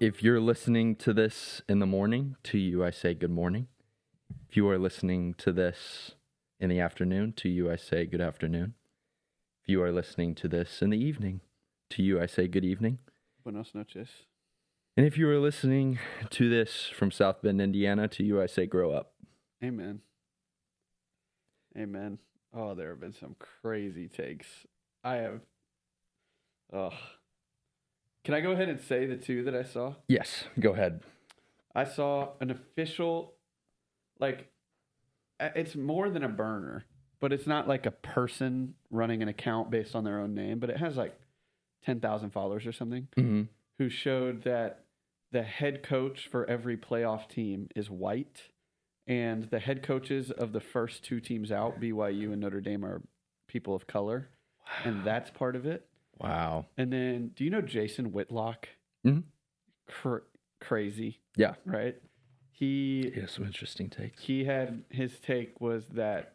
If you're listening to this in the morning, to you I say good morning. If you are listening to this in the afternoon, to you I say good afternoon. If you are listening to this in the evening, to you I say good evening. Buenos noches. And if you are listening to this from South Bend, Indiana, to you I say grow up. Amen. Amen. Oh, there have been some crazy takes. Can I go ahead and say the two that I saw? Yes, go ahead. I saw an official, it's more than a burner, but it's not like a person running an account based on their own name, but it has like 10,000 followers or something, who showed that the head coach for every playoff team is white, and the head coaches of the first two teams out, BYU and Notre Dame, are people of color, and that's part of it. Wow. And then, do you know Jason Whitlock? Mm-hmm. Crazy. Yeah. Right? He has some interesting takes. He had, his take was that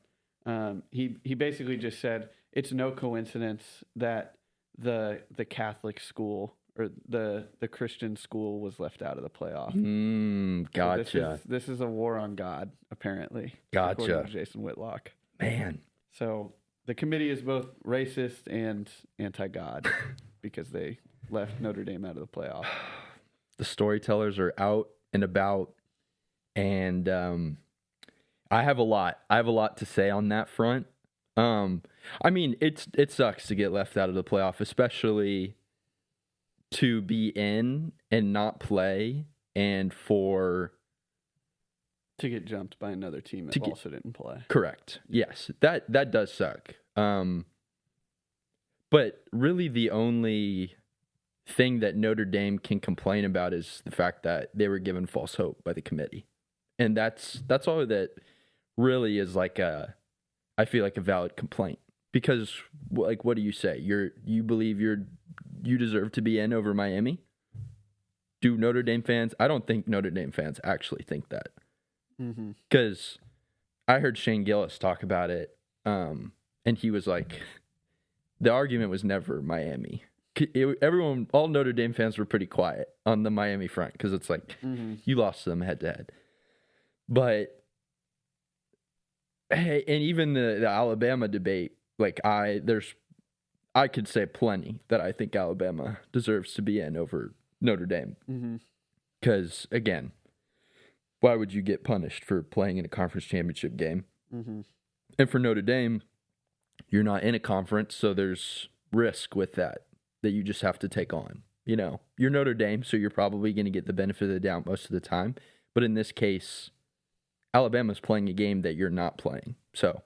he basically just said it's no coincidence that the Catholic school or the Christian school was left out of the playoff. Gotcha. So this is a war on God, apparently. Gotcha. According to Jason Whitlock. Man. So the committee is both racist and anti-God because they left Notre Dame out of the playoff. The storytellers are out and about, and I have a lot to say on that front. I mean, it sucks to get left out of the playoff, especially to be in and not play, and to get jumped by another team that also didn't play. Correct. Yes, that does suck. But really, the only thing that Notre Dame can complain about is the fact that they were given false hope by the committee, and that's all that really is I feel like a valid complaint, because like, what do you say? You believe you deserve to be in over Miami? Do Notre Dame fans? I don't think Notre Dame fans actually think that. Because I heard Shane Gillis talk about it, and he was like, the argument was never Miami. All Notre Dame fans were pretty quiet on the Miami front, because it's like, you lost to them head to head. But hey, and even the Alabama debate, like I could say plenty that I think Alabama deserves to be in over Notre Dame. Because again, why would you get punished for playing in a conference championship game? And for Notre Dame, you're not in a conference, so there's risk with that you just have to take on. You know, you're Notre Dame, so you're probably going to get the benefit of the doubt most of the time. But in this case, Alabama's playing a game that you're not playing, so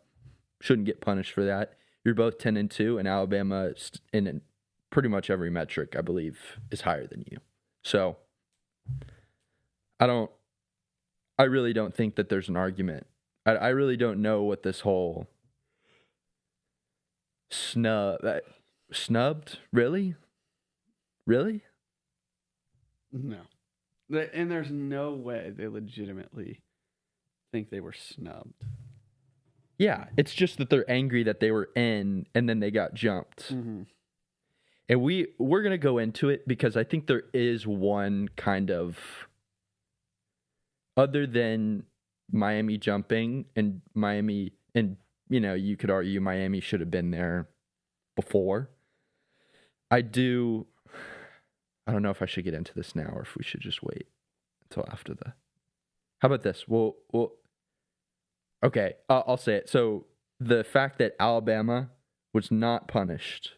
shouldn't get punished for that. You're both 10-2, and Alabama, in pretty much every metric, I believe, is higher than you. So I really don't think that there's an argument. I really don't know what this whole snubbed, really? No. And there's no way they legitimately think they were snubbed. Yeah, it's just that they're angry that they were in and then they got jumped. And we're going to go into it, because I think there is one kind of, other than Miami jumping and Miami, and you know, you could argue Miami should have been there before. I don't know if I should get into this now or if we should just wait until after how about this? Well, okay, I'll say it. So the fact that Alabama was not punished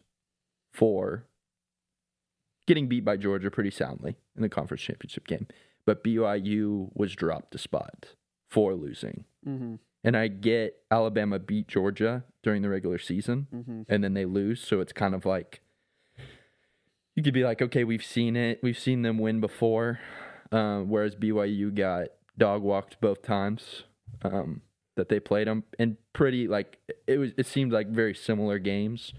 for getting beat by Georgia pretty soundly in the conference championship game, but BYU was dropped a spot for losing. And I get Alabama beat Georgia during the regular season, and then they lose, so it's kind of like, you could be like, okay, we've seen it. We've seen them win before, whereas BYU got dog-walked both times that they played them, and pretty, like, it seemed like very similar games.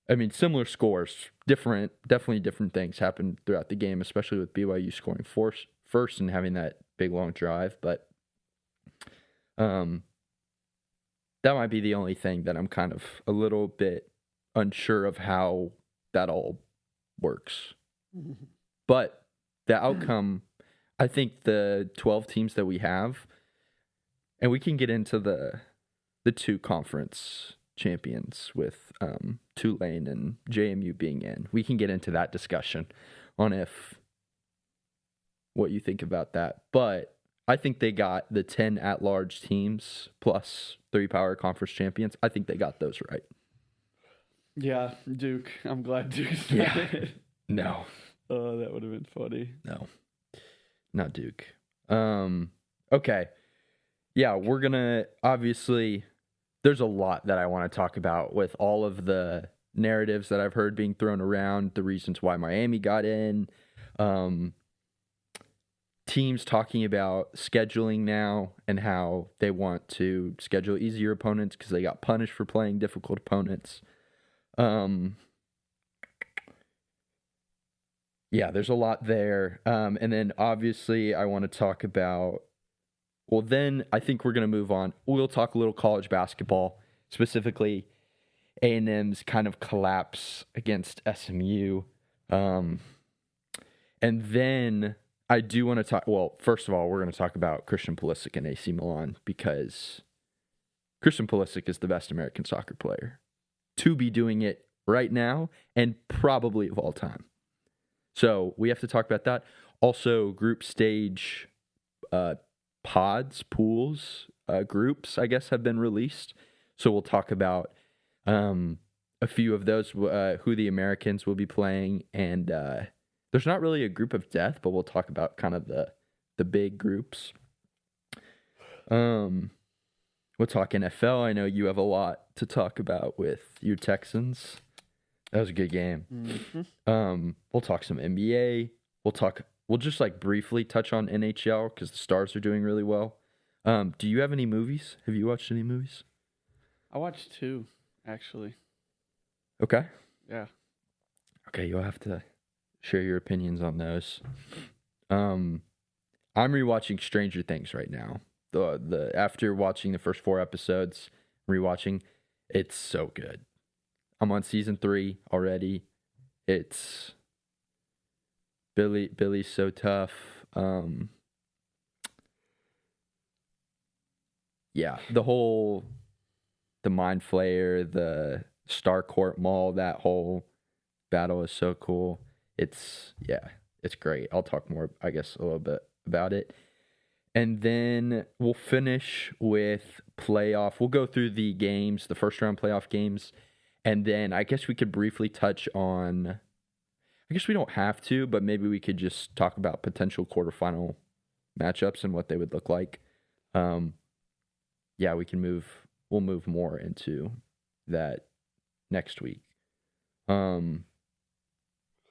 I mean, similar scores, definitely different things happened throughout the game, especially with BYU scoring first and having that big, long drive, but that might be the only thing that I'm kind of a little bit unsure of how that all works. But the outcome, I think the 12 teams that we have, and we can get into the two conference champions with Tulane and JMU being in. We can get into that discussion on what you think about that. But I think they got the 10 at-large teams plus 3 power conference champions. I think they got those right. Yeah, Duke. I'm glad Duke's not Yeah. it. No. Oh, that would have been funny. No. Not Duke. Okay. Yeah, we're going to obviously there's a lot that I want to talk about with all of the narratives that I've heard being thrown around, the reasons why Miami got in, teams talking about scheduling now and how they want to schedule easier opponents because they got punished for playing difficult opponents. Yeah, there's a lot there. And then obviously I want to talk about, well, then I think we're going to move on. We'll talk a little college basketball, specifically A&M's kind of collapse against SMU. And then I do want to talk, well, first of all, we're going to talk about Christian Pulisic and AC Milan because Christian Pulisic is the best American soccer player to be doing it right now and probably of all time. So we have to talk about that. Also, group stage pools, groups, I guess, have been released. So we'll talk about a few of those, who the Americans will be playing. And there's not really a group of death, but we'll talk about kind of the big groups. We'll talk NFL. I know you have a lot to talk about with your Texans. That was a good game. Mm-hmm. We'll talk some NBA. We'll just like briefly touch on NHL because the Stars are doing really well. Do you have any movies? Have you watched any movies? I watched 2, actually. Okay. Yeah. Okay, you'll have to share your opinions on those. I'm rewatching Stranger Things right now. The after watching the first 4 episodes, rewatching, it's so good. I'm on season 3 already. It's Billy's so tough. Yeah, the Mind Flayer, the Starcourt Mall, that whole battle is so cool. It's great. I'll talk more, I guess, a little bit about it. And then we'll finish with playoff. We'll go through the games, the first round playoff games. And then I guess we could briefly touch on, I guess we don't have to, but maybe we could just talk about potential quarterfinal matchups and what they would look like. Yeah, we'll move more into that next week. But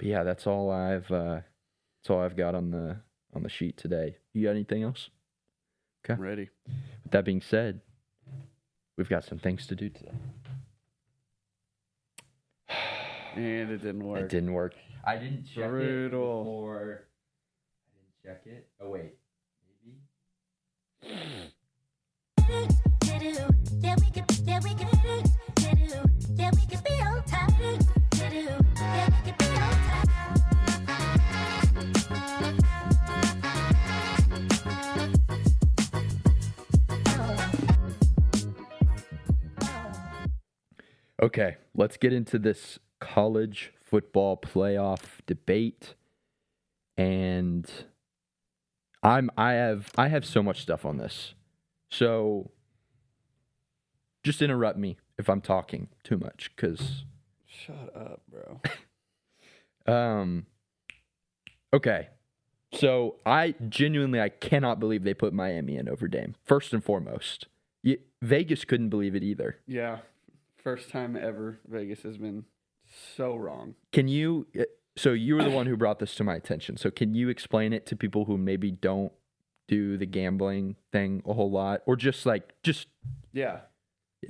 yeah, that's all I've got on the sheet today. You got anything else? Okay. I'm ready. With that being said, we've got some things to do today. And it didn't work. It didn't work. I didn't check Brutal. it before. I didn't check it. Oh, wait. Okay, let's get into this college football playoff debate. And I have so much stuff on this. So just interrupt me if I'm talking too much, because Shut up, bro. Okay. So I cannot believe they put Miami in over Dame. First and foremost. Vegas couldn't believe it either. Yeah. First time ever Vegas has been so wrong. So you were the one who brought this to my attention. So can you explain it to people who maybe don't do the gambling thing a whole lot, or Yeah.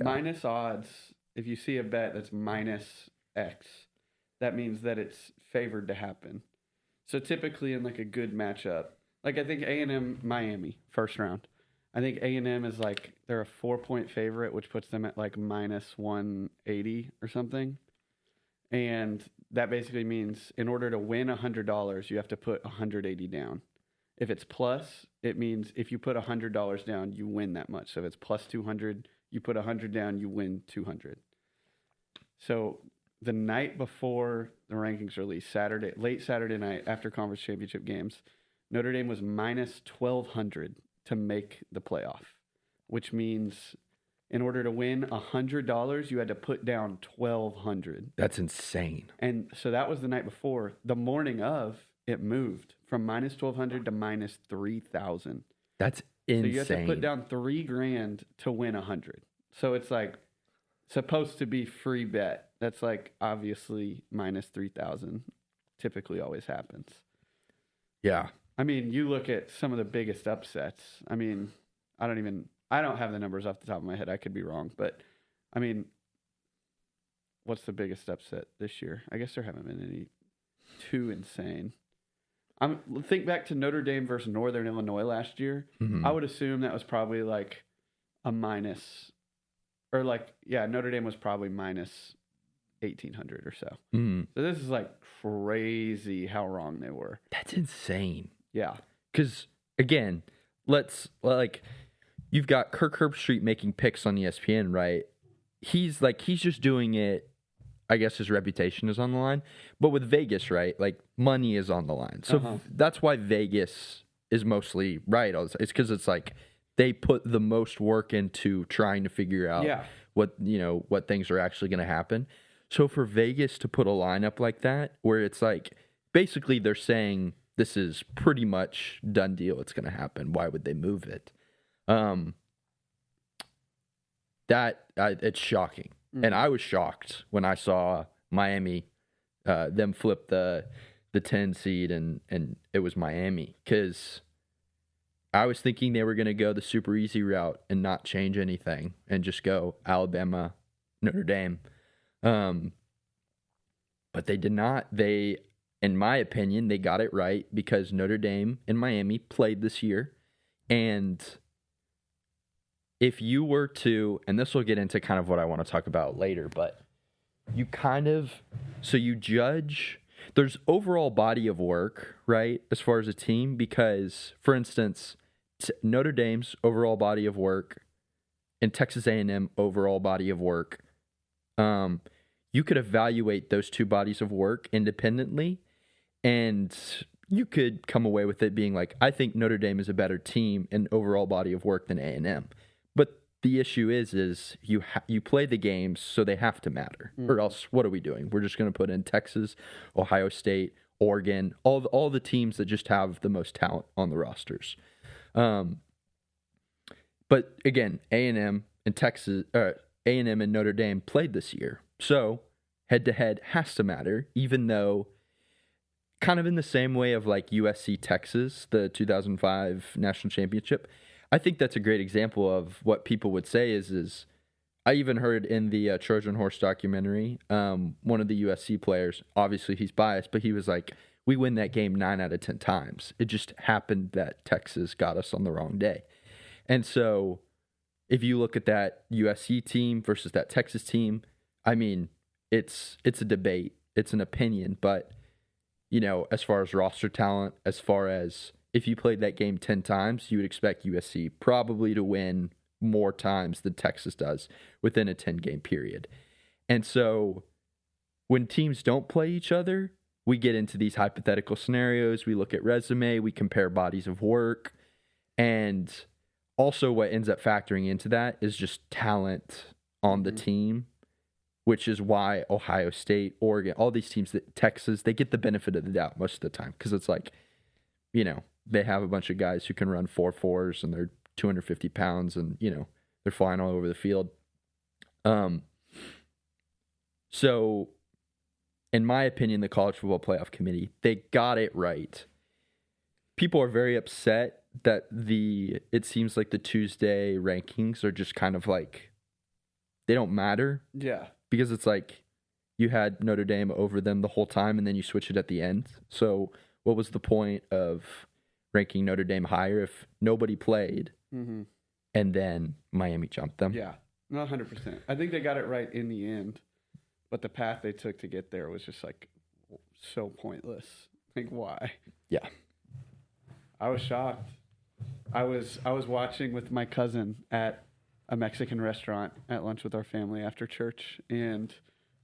Minus odds. If you see a bet that's minus X, that means that it's favored to happen. So typically in like a good matchup, like I think A&M Miami first round, I think A&M is like they're a 4-point favorite, which puts them at like minus 180 or something. And that basically means in order to win $100, you have to put 180 down. If it's plus, it means if you put $100 down, you win that much. So if it's plus 200, you put 100 down, you win 200. So the night before the rankings release, late Saturday night after conference championship games, Notre Dame was minus 1,200 to make the playoff, which means in order to win $100, you had to put down 1,200. That's insane. And so that was the night before. The morning of, it moved from minus 1,200 to minus 3,000. That's insane. So you have to put down $3,000 to win 100. So it's like supposed to be free bet. That's like obviously minus 3,000. Typically always happens. Yeah. I mean, you look at some of the biggest upsets. I mean, I don't have the numbers off the top of my head. I could be wrong, but I mean, what's the biggest upset this year? I guess there haven't been any too insane. Think back to Notre Dame versus Northern Illinois last year. Mm-hmm. I would assume that was probably like a minus, or like, yeah, Notre Dame was probably minus 1,800 or so. Mm-hmm. So this is like crazy how wrong they were. That's insane. Yeah. Because, again, you've got Kirk Herbstreit making picks on ESPN, right? He's just doing it. I guess his reputation is on the line. But with Vegas, right? Like, money is on the line. So that's why Vegas is mostly right. It's because it's like they put the most work into trying to figure out what things are actually going to happen. So for Vegas to put a lineup like that, where it's like, basically they're saying this is pretty much done deal, it's going to happen. Why would they move it? It's shocking. Mm-hmm. And I was shocked when I saw Miami, them flip the 10 seed and it was Miami, because I was thinking they were going to go the super easy route and not change anything and just go Alabama, Notre Dame. But they did not. They, in my opinion, they got it right because Notre Dame and Miami played this year. And if you were to, and this will get into kind of what I want to talk about later, but you judge, there's overall body of work, right, as far as a team, because, for instance, Notre Dame's overall body of work and Texas A&M overall body of work, you could evaluate those two bodies of work independently, and you could come away with it being like, I think Notre Dame is a better team in overall body of work than A&M. But the issue is you play the games, so they have to matter. Or else, what are we doing? We're just going to put in Texas, Ohio State, Oregon, all the teams that just have the most talent on the rosters. But again, A&M and A&M and Notre Dame played this year, so head-to-head has to matter, even though kind of in the same way of like USC Texas, the 2005 national championship, I think that's a great example of what people would say is I even heard in the Trojan Horse documentary, one of the USC players, obviously he's biased, but he was like, we win that game 9 out of 10 times. It just happened that Texas got us on the wrong day. And so if you look at that USC team versus that Texas team, I mean, it's a debate. It's an opinion. But, as far as roster talent, as far as if you played that game 10 times, you would expect USC probably to win more times than Texas does within a 10-game period. And so when teams don't play each other, we get into these hypothetical scenarios. We look at resume. We compare bodies of work. And also what ends up factoring into that is just talent on the team, which is why Ohio State, Oregon, all these teams, Texas, they get the benefit of the doubt most of the time because it's like, they have a bunch of guys who can run 4.4s and they're 250 pounds and, they're flying all over the field. So in my opinion, the College Football Playoff Committee, they got it right. People are very upset that it seems like the Tuesday rankings are just kind of like, they don't matter. Yeah. Because it's like you had Notre Dame over them the whole time and then you switch it at the end. So what was the point of ranking Notre Dame higher if nobody played and then Miami jumped them? Yeah, not 100%. I think they got it right in the end, but the path they took to get there was just like so pointless. Like, why? Yeah. I was shocked. I was watching with my cousin at a Mexican restaurant at lunch with our family after church, and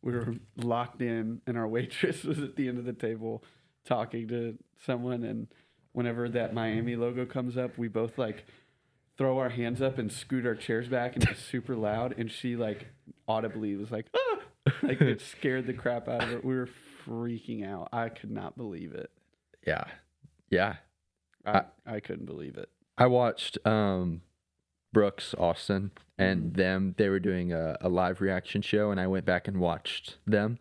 we were locked in, and our waitress was at the end of the table talking to someone, and whenever that Miami logo comes up, we both like throw our hands up and scoot our chairs back, and it's super loud, and she like audibly was like, ah! Like it scared the crap out of her. We were freaking out. I could not believe it. Yeah. Yeah. I couldn't believe it. I watched Brooks, Austin, and they were doing a live reaction show, and I went back and watched them.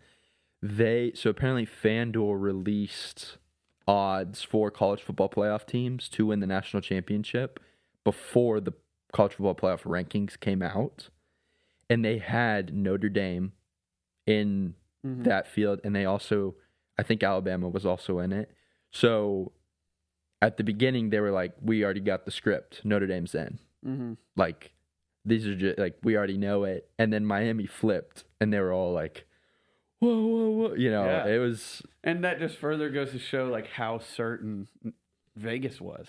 So apparently FanDuel released odds for college football playoff teams to win the national championship before the college football playoff rankings came out. And they had Notre Dame in that field, and they also, I think Alabama was also in it. So at the beginning, they were like, we already got the script. Notre Dame's in. Like, these are just, like, we already know it. And then Miami flipped, and they were all like, whoa, whoa, whoa. You know, it was... And that just further goes to show, like, how certain Vegas was.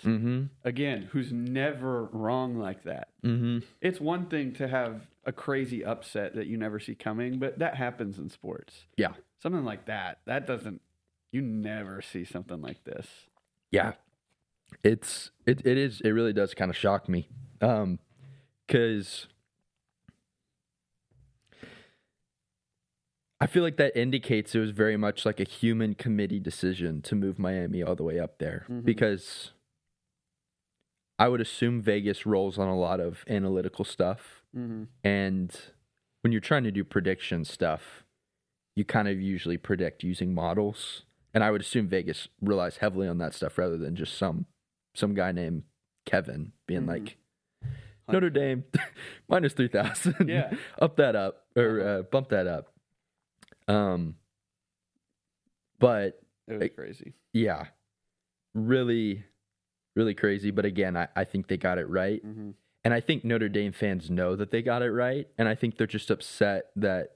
Again, who's never wrong like that. It's one thing to have a crazy upset that you never see coming, but that happens in sports. Yeah. Something like that doesn't... You never see something like this. Yeah. It really does kind of shock me. Because I feel like that indicates it was very much like a human committee decision to move Miami all the way up there. Because I would assume Vegas rolls on a lot of analytical stuff. And when you're trying to do prediction stuff, you kind of usually predict using models. And I would assume Vegas relies heavily on that stuff rather than just some guy named Kevin being like, Notre Dame, minus 3,000. Yeah. Up that up, or bump that up. But it was crazy. Yeah. Really, really crazy. But again, I think they got it right. And I think Notre Dame fans know that they got it right. And I think they're just upset that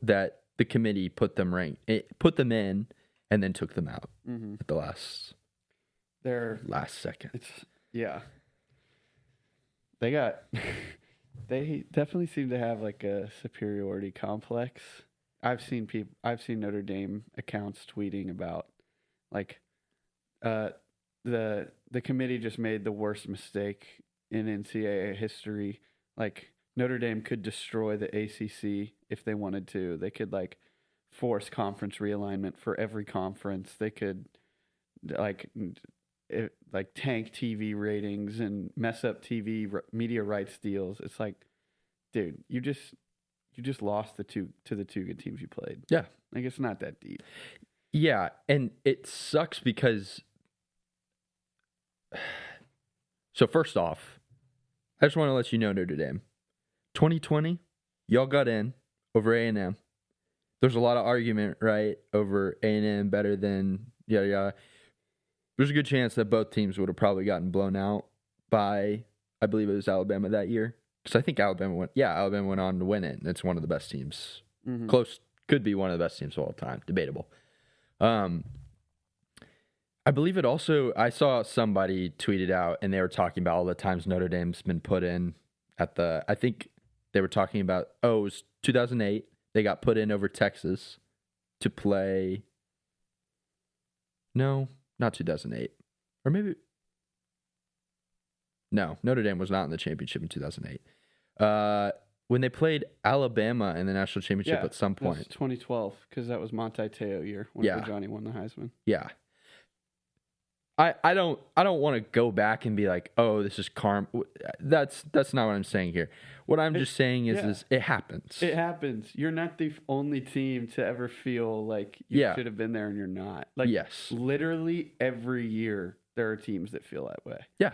that the committee put them in and then took them out at the last second. They definitely seem to have like a superiority complex. I've seen Notre Dame accounts tweeting about like the committee just made the worst mistake in NCAA history. Like Notre Dame could destroy the ACC if they wanted to. They could like force conference realignment for every conference. They could like tank TV ratings and mess up media rights deals. It's like, dude, you just lost the two good teams you played. Yeah, like it's not that deep. Yeah, and it sucks because. So first off, I just want to let you know, Notre Dame, 2020, y'all got in over A&M. There's a lot of argument, right, over A&M better than yada yada. There's a good chance that both teams would have probably gotten blown out by, I believe it was Alabama that year. Because I think Alabama went on to win it. And it's one of the best teams. Close, could be one of the best teams of all time. Debatable. I believe it also, I saw somebody tweet it out, and they were talking about all the times Notre Dame's been put in I think they were talking about, it was 2008. They got put in over Texas to play. No, not 2008. Or maybe. No, Notre Dame was not in the championship in 2008. When they played Alabama in the national championship at some point. 2012, because that was Monte Teo year when Johnny won the Heisman. Yeah. I don't want to go back and be like, oh, this is karma. That's not what I'm saying here. What I'm just saying is it happens. It happens. You're not the only team to ever feel like you should have been there and you're not. Like, yes. Literally every year there are teams that feel that way. Yeah.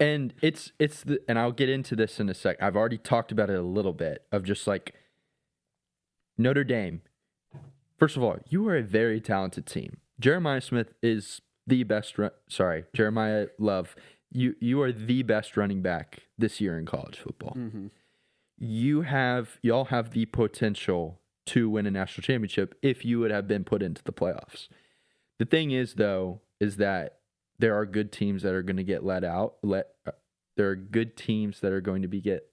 And and I'll get into this in a sec. I've already talked about it a little bit of just like Notre Dame. First of all, you are a very talented team. Jeremiah Smith is the best. Jeremiah Love. You are the best running back this year in college football. Y'all have the potential to win a national championship if you would have been put into the playoffs. The thing is, though, is that there are good teams that are going to get let out. There are good teams that are going to get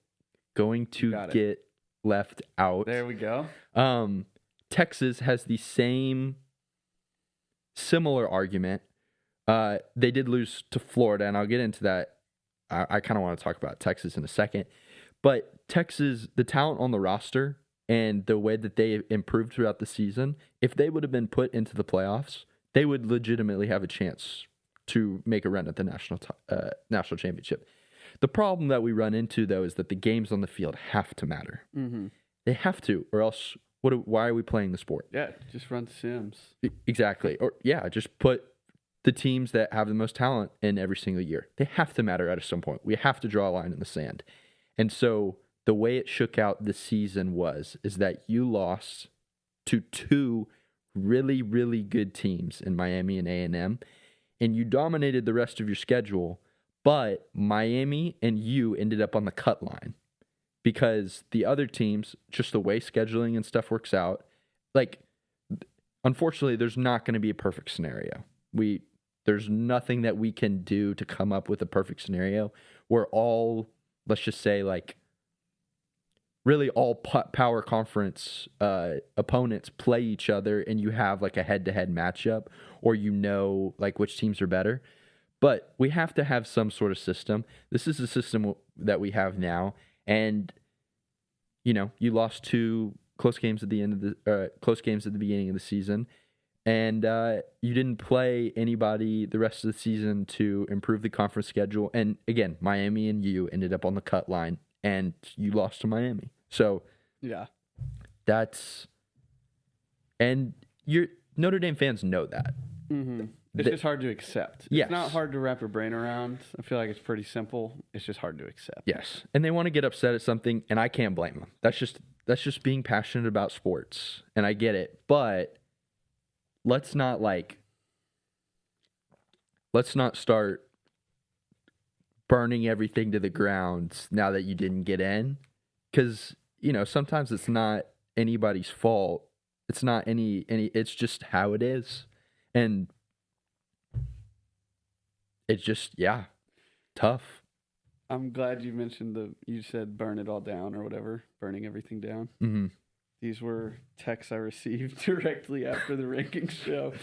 left out. There we go. Texas has the similar argument. They did lose to Florida, and I'll get into that. I kind of want to talk about Texas in a second. But Texas, the talent on the roster and the way that they improved throughout the season, if they would have been put into the playoffs, they would legitimately have a chance to make a run at the national championship. The problem that we run into, though, is that the games on the field have to matter. Mm-hmm. They have to, or else why are we playing the sport? Yeah, just run Sims. Exactly. Or, yeah, just put the teams that have the most talent in every single year. They have to matter at some point. We have to draw a line in the sand. And so the way it shook out this season is that you lost to two really, really good teams in Miami and A&M, and you dominated the rest of your schedule, but Miami and you ended up on the cut line because the other teams, just the way scheduling and stuff works out, like, unfortunately, there's not going to be a perfect scenario. There's nothing that we can do to come up with a perfect scenario where all, let's just say, like, really all power conference opponents play each other and you have like a head-to-head matchup, or like which teams are better. But we have to have some sort of system. This is the system that we have now, and you lost two close games at the beginning of the season, and you didn't play anybody the rest of the season to improve the conference schedule. And again, Miami and you ended up on the cut line, and you lost to Miami. So yeah, and your Notre Dame fans know that. Mm-hmm. It's just hard to accept. Yes. It's not hard to wrap your brain around. I feel like it's pretty simple. It's just hard to accept. Yes, and they want to get upset at something, and I can't blame them. That's just being passionate about sports, and I get it. But let's not start burning everything to the ground now that you didn't get in, because sometimes it's not anybody's fault. It's not any. It's just how it is, and it's just tough. I'm glad you mentioned you said burn it all down or whatever, burning everything down. Mm-hmm. These were texts I received directly after the rankings show.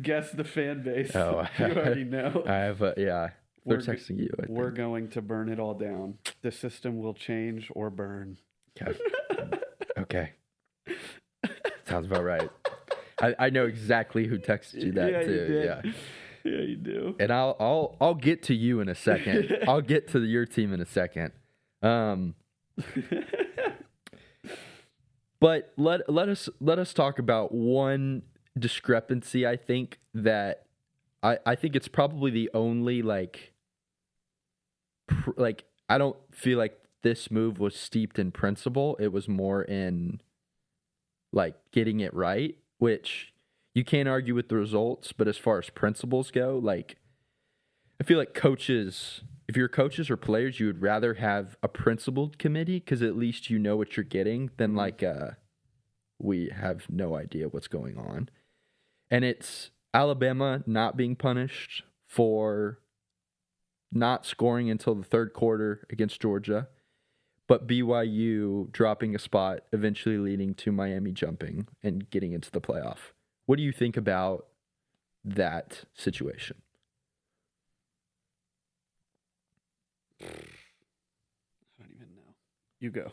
Guess the fan base. Oh, you already know. I have They're texting you. We're going to burn it all down. The system will change or burn. Okay. Sounds about right. I know exactly who texted you that too. You did. Yeah. Yeah, you do. And I'll get to you in a second. I'll get to your team in a second. But let us talk about one discrepancy. I think that I think it's probably the only like I don't feel like this move was steeped in principle. It was more in like getting it right, which you can't argue with the results, but as far as principles go, like I feel like if you're coaches or players, you would rather have a principled committee because at least you know what you're getting than like we have no idea what's going on. And it's Alabama not being punished for not scoring until the third quarter against Georgia, but BYU dropping a spot, eventually leading to Miami jumping and getting into the playoff. What do you think about that situation? I don't even know. You go.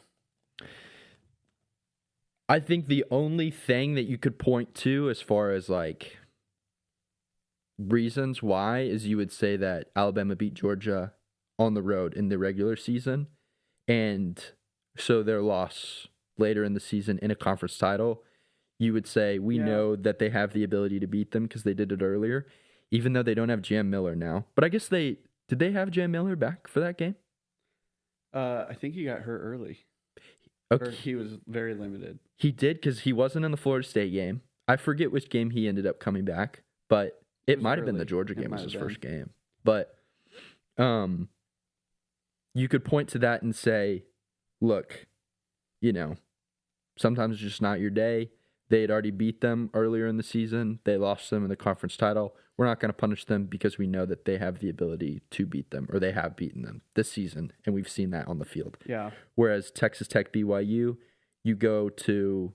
I think the only thing that you could point to as far as like reasons why is you would say that Alabama beat Georgia on the road in the regular season, and so their loss later in the season in a conference title, you would say we know that they have the ability to beat them because they did it earlier, even though they don't have Jam Miller now. But I guess did they have Jam Miller back for that game? I think he got hurt early. Okay. Or he was very limited. He did because he wasn't in the Florida State game. I forget which game he ended up coming back, but it might have been the Georgia game was his first game. But you could point to that and say, look, sometimes it's just not your day. They had already beat them earlier in the season. They lost them in the conference title. We're not going to punish them because we know that they have the ability to beat them, or they have beaten them this season, and we've seen that on the field. Yeah. Whereas Texas Tech, BYU, you go to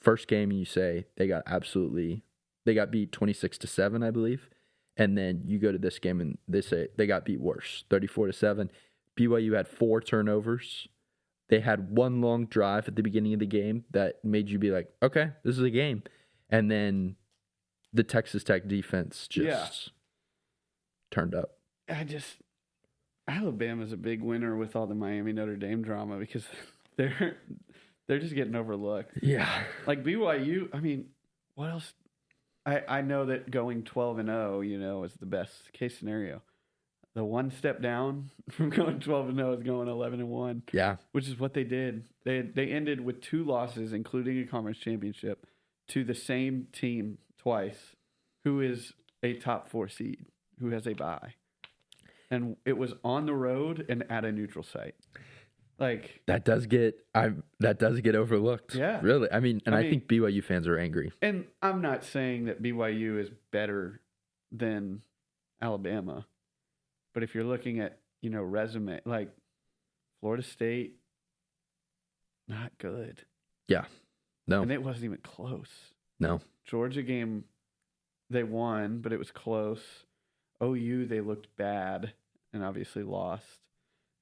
first game and you say they got beat 26-7, I believe. And then you go to this game and they say they got beat worse, 34-7. BYU had 4 turnovers. They had one long drive at the beginning of the game that made you be like, okay, this is a game. And then the Texas Tech defense just turned up. Alabama's a big winner with all the Miami Notre Dame drama because they're just getting overlooked. Yeah. Like BYU, I mean, what else? I know that going 12-0, is the best case scenario. The one step down from going 12-0 is going 11-1. Yeah. Which is what they did. They ended with 2 losses, including a conference championship, to the same team twice, who is a top 4 seed, who has a bye. And it was on the road and at a neutral site. Like that does get overlooked. Yeah. Really. I mean, I think BYU fans are angry. And I'm not saying that BYU is better than Alabama. But if you're looking at, resume, like Florida State, not good. Yeah. No. And it wasn't even close. No. Georgia game, they won, but it was close. OU, they looked bad and obviously lost.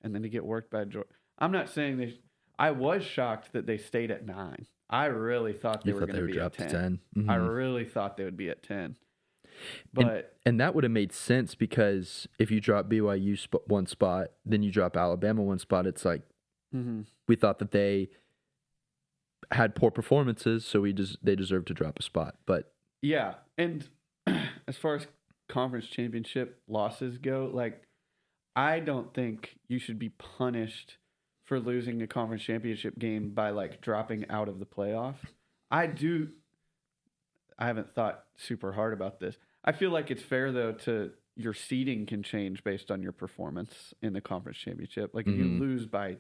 And then to get worked by Georgia. I'm not saying I was shocked that they stayed at 9. I really thought they were going to be at 10. Mm-hmm. I really thought they would be at 10. But and that would have made sense because if you drop BYU one spot, then you drop Alabama one spot. It's like we thought that they had poor performances, so they deserve to drop a spot. But yeah, and as far as conference championship losses go, like I don't think you should be punished for losing a conference championship game by like dropping out of the playoff. I haven't thought super hard about this. I feel like it's fair though your seeding can change based on your performance in the conference championship. Like if you lose by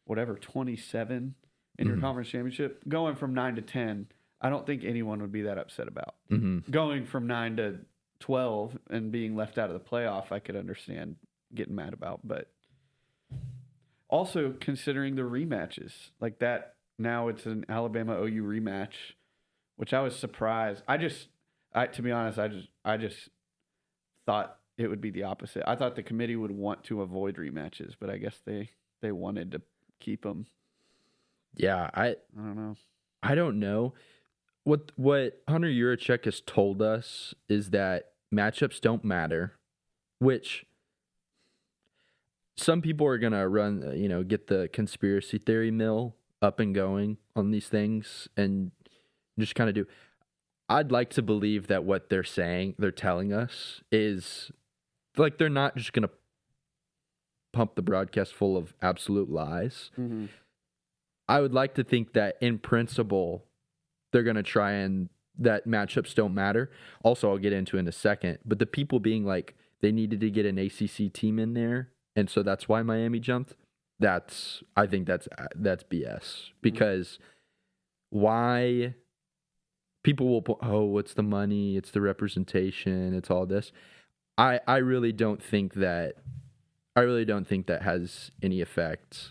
27 in your conference championship, going from 9 to 10, I don't think anyone would be that upset about. Going from 9 to 12 and being left out of the playoff, I could understand getting mad about, but also considering the rematches like that. Now it's an Alabama OU rematch, which I was surprised. To be honest, I just thought it would be the opposite. I thought the committee would want to avoid rematches, but I guess they wanted to keep them. Yeah, I don't know. I don't know. What Hunter Yurachek has told us is that matchups don't matter, which some people are gonna run, get the conspiracy theory mill up and going on these things and just kind of do. I'd like to believe that what they're telling us is like they're not just gonna pump the broadcast full of absolute lies. Mm-hmm. I would like to think that in principle they're gonna try and that matchups don't matter. Also, I'll get into it in a second, but the people being like they needed to get an ACC team in there, and so that's why Miami jumped. I think that's BS because why people will it's the money, it's the representation, it's all this. I really don't think that has any effect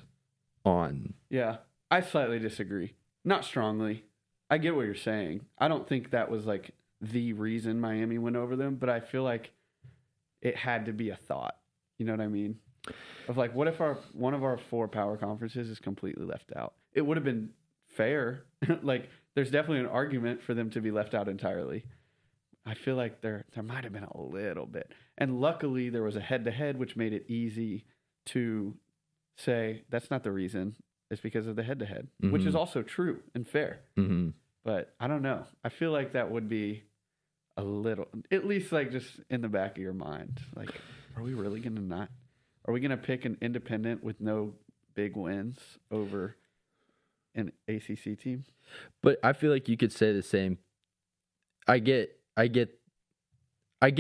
on. Yeah, I slightly disagree. Not strongly. I get what you're saying. I don't think that was like the reason Miami went over them, but I feel like it had to be a thought. You know what I mean? Of like, what if one of our 4 power conferences is completely left out? It would have been fair. Like, there's definitely an argument for them to be left out entirely. I feel like there might have been a little bit. And luckily, there was a head-to-head, which made it easy to say, that's not the reason. It's because of the head-to-head, which is also true and fair. Mm-hmm. But I don't know. I feel like that would be a little, at least like just in the back of your mind. Like, are we really going to not? Are we going to pick an independent with no big wins over an ACC team? But I feel like you could say the same. I get how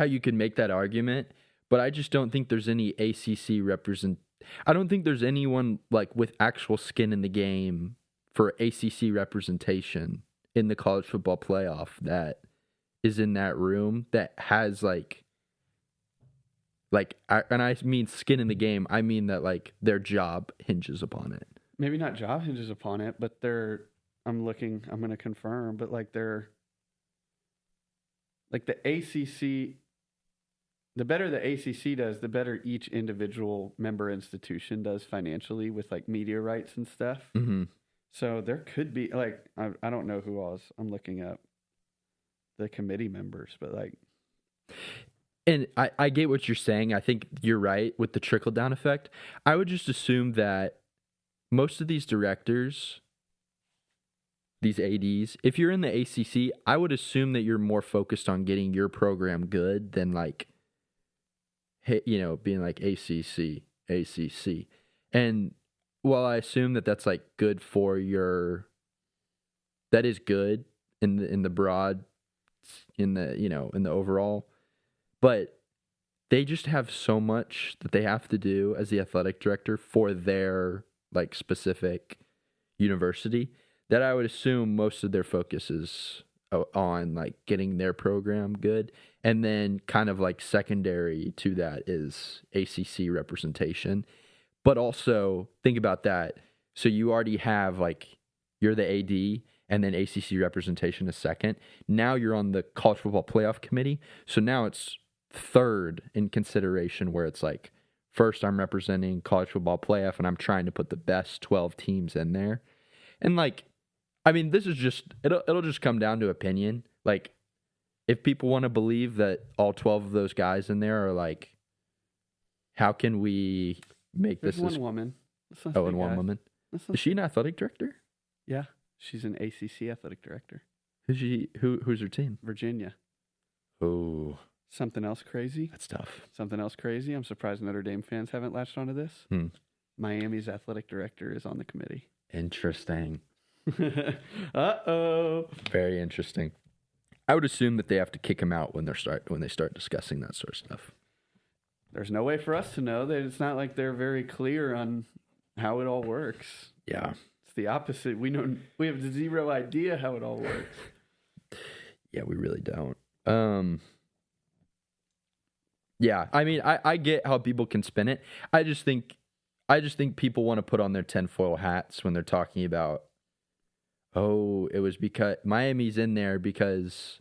you could make that argument, but I just don't think there's any ACC I don't think there's anyone like with actual skin in the game for ACC representation in the college football playoff that is in that room that has and I mean skin in the game. I mean that like their job hinges upon it. Maybe not job hinges upon it, but I'm going to confirm, but like they're like the ACC, the better the ACC does, the better each individual member institution does financially with like media rights and stuff. Mm-hmm. So there could be like, I don't know who else. I'm looking up the committee members, but like. And I get what you're saying. I think you're right with the trickle down effect. I would just assume that most of these directors, these ADs, if you're in the ACC, I would assume that you're more focused on getting your program good than like, being like ACC. And while I assume that that's like good for that is good in the broad, in the overall, but they just have so much that they have to do as the athletic director for their like specific university that I would assume most of their focus is on like getting their program good. And then kind of like secondary to that is ACC representation. But also think about that. So you already have like, you're the AD and then ACC representation is second. Now you're on the college football playoff committee. So now it's third in consideration where it's like, first I'm representing college football playoff and I'm trying to put the best 12 teams in there. And like, I mean, this is just, it'll just come down to opinion. Like, if people want to believe that all 12 of those guys in there are like, how can we make There's this? one woman. Oh, and one woman. Is she an athletic director? Yeah, she's an ACC athletic director. Who's her team? Virginia. Oh, something else crazy. That's tough. Something else crazy. I'm surprised Notre Dame fans haven't latched onto this. Miami's athletic director is on the committee. Interesting. Uh-oh. Very interesting. I would assume that they have to kick him out when they start discussing that sort of stuff. There's no way for us to know. That it's not like they're very clear on how it all works. Yeah. It's the opposite. We have zero idea how it all works. Yeah, we really don't. Yeah, I mean, I get how people can spin it. I just think people want to put on their tinfoil hats when they're talking about, oh, it was because Miami's in there because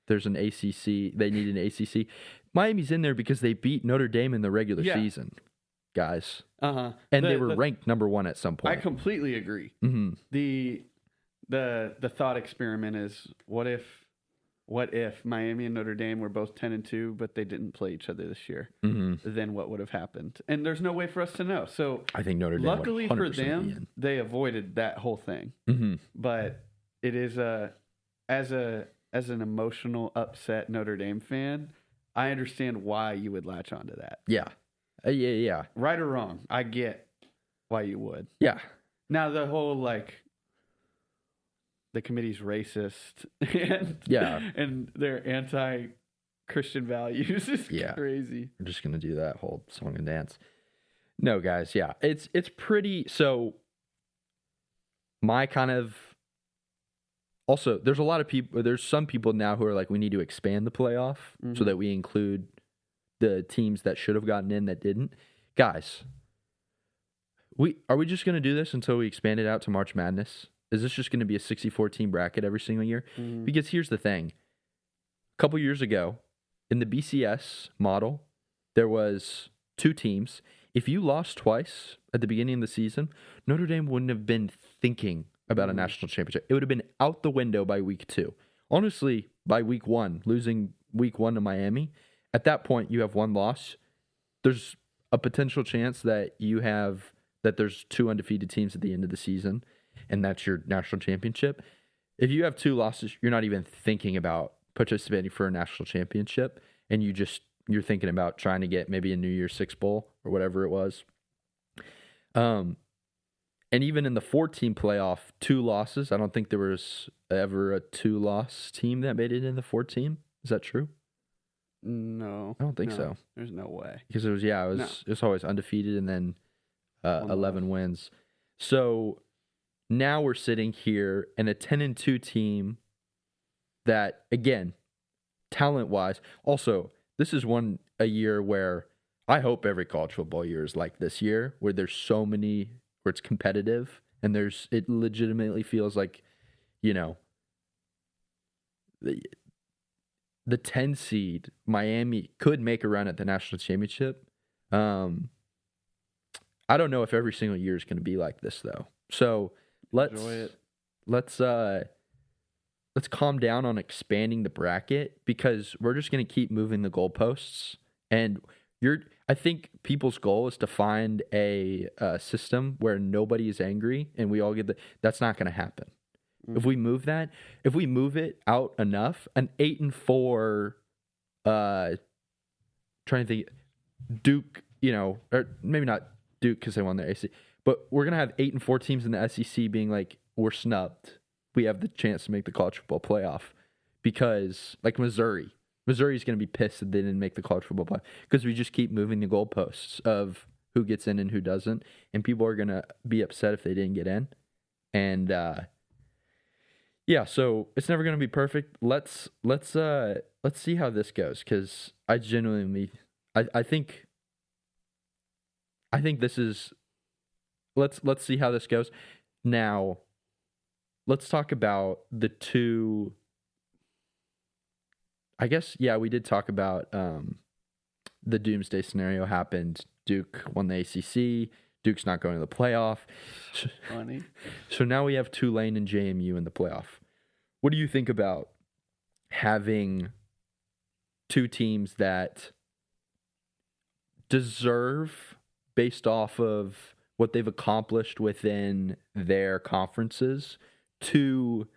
there's an ACC. They need an ACC. Miami's in there because they beat Notre Dame in the regular season, guys. Uh-huh. And they were ranked number 1 at some point. I completely agree. Mm-hmm. The thought experiment is, what if Miami and Notre Dame were both 10-2, but they didn't play each other this year? Mm-hmm. Then what would have happened? And there's no way for us to know. So I think Notre Dame. Luckily for them, they avoided that whole thing. Mm-hmm. But it is as an emotional, upset Notre Dame fan, I understand why you would latch onto that. Yeah. Yeah. Right or wrong, I get why you would. Yeah. Now the whole like, the committee's racist and their anti-Christian values is crazy. We're just gonna do that whole song and dance. No, guys, yeah, it's pretty. So my kind of also, there's a lot of people. There's some people now who are like, we need to expand the playoff so that we include the teams that should have gotten in that didn't. Guys, are we just gonna do this until we expand it out to March Madness? Is this just going to be a 64-team bracket every single year? Mm. Because here's the thing. A couple years ago, in the BCS model, there was 2 teams. If you lost twice at the beginning of the season, Notre Dame wouldn't have been thinking about a national championship. It would have been out the window by week 2. Honestly, by week 1, losing week 1 to Miami, at that point, you have 1 loss. There's a potential chance that there's 2 undefeated teams at the end of the season, and that's your national championship. If you have 2 losses, you're not even thinking about participating for a national championship, and you're thinking about trying to get maybe a New Year's Six Bowl or whatever it was. And even in the 4-team playoff, 2 losses. I don't think there was ever a 2-loss team that made it in the 4-team. Is that true? No, I don't think so. There's no way. Because it was always undefeated and then 11 wins. So now we're sitting here and a 10-2 team that, again, talent-wise, also, this is a year where I hope every college football year is like this year, where there's so many, where it's competitive, and it legitimately feels like, the 10 seed, Miami, could make a run at the national championship. I don't know if every single year is going to be like this, though. So let's calm down on expanding the bracket, because we're just going to keep moving the goalposts. And I think people's goal is to find a system where nobody is angry and we all get that's not going to happen. If we move it out enough, an 8-4, trying to think, Duke, or maybe not Duke because they won their AC, but we're gonna have 8-4 teams in the SEC being like, we're snubbed. We have the chance to make the college football playoff, because like Missouri's gonna be pissed that they didn't make the college football playoff, because we just keep moving the goalposts of who gets in and who doesn't, and people are gonna be upset if they didn't get in, and yeah, so it's never gonna be perfect. Let's see how this goes, because I genuinely, I think this is, let's see how this goes. Now, let's talk about the two. I guess, yeah, we did talk about the doomsday scenario happened. Duke won the ACC. Duke's not going to the playoff. Funny. So now we have Tulane and JMU in the playoff. What do you think about having two teams that deserve, based off of what they've accomplished within their conferences, to,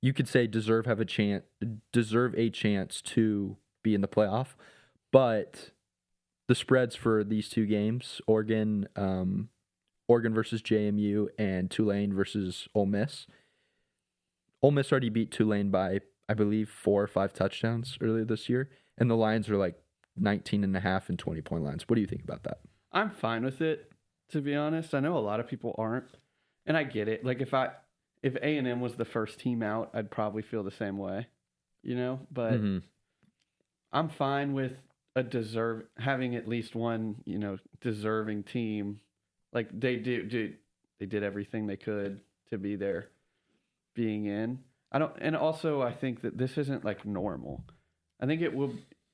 you could say, deserve a chance to be in the playoff, but the spreads for these two games, Oregon versus JMU and Tulane versus Ole Miss. Ole Miss already beat Tulane by, I believe, 4 or 5 touchdowns earlier this year, and the lines are like 19.5 and 20-point lines. What do you think about that? I'm fine with it, to be honest. I know a lot of people aren't, and I get it. Like, if A&M was the first team out, I'd probably feel the same way, but I'm fine with having at least one, deserving team. Like, they did everything they could to be there, being in. And also I think that this isn't like normal. I think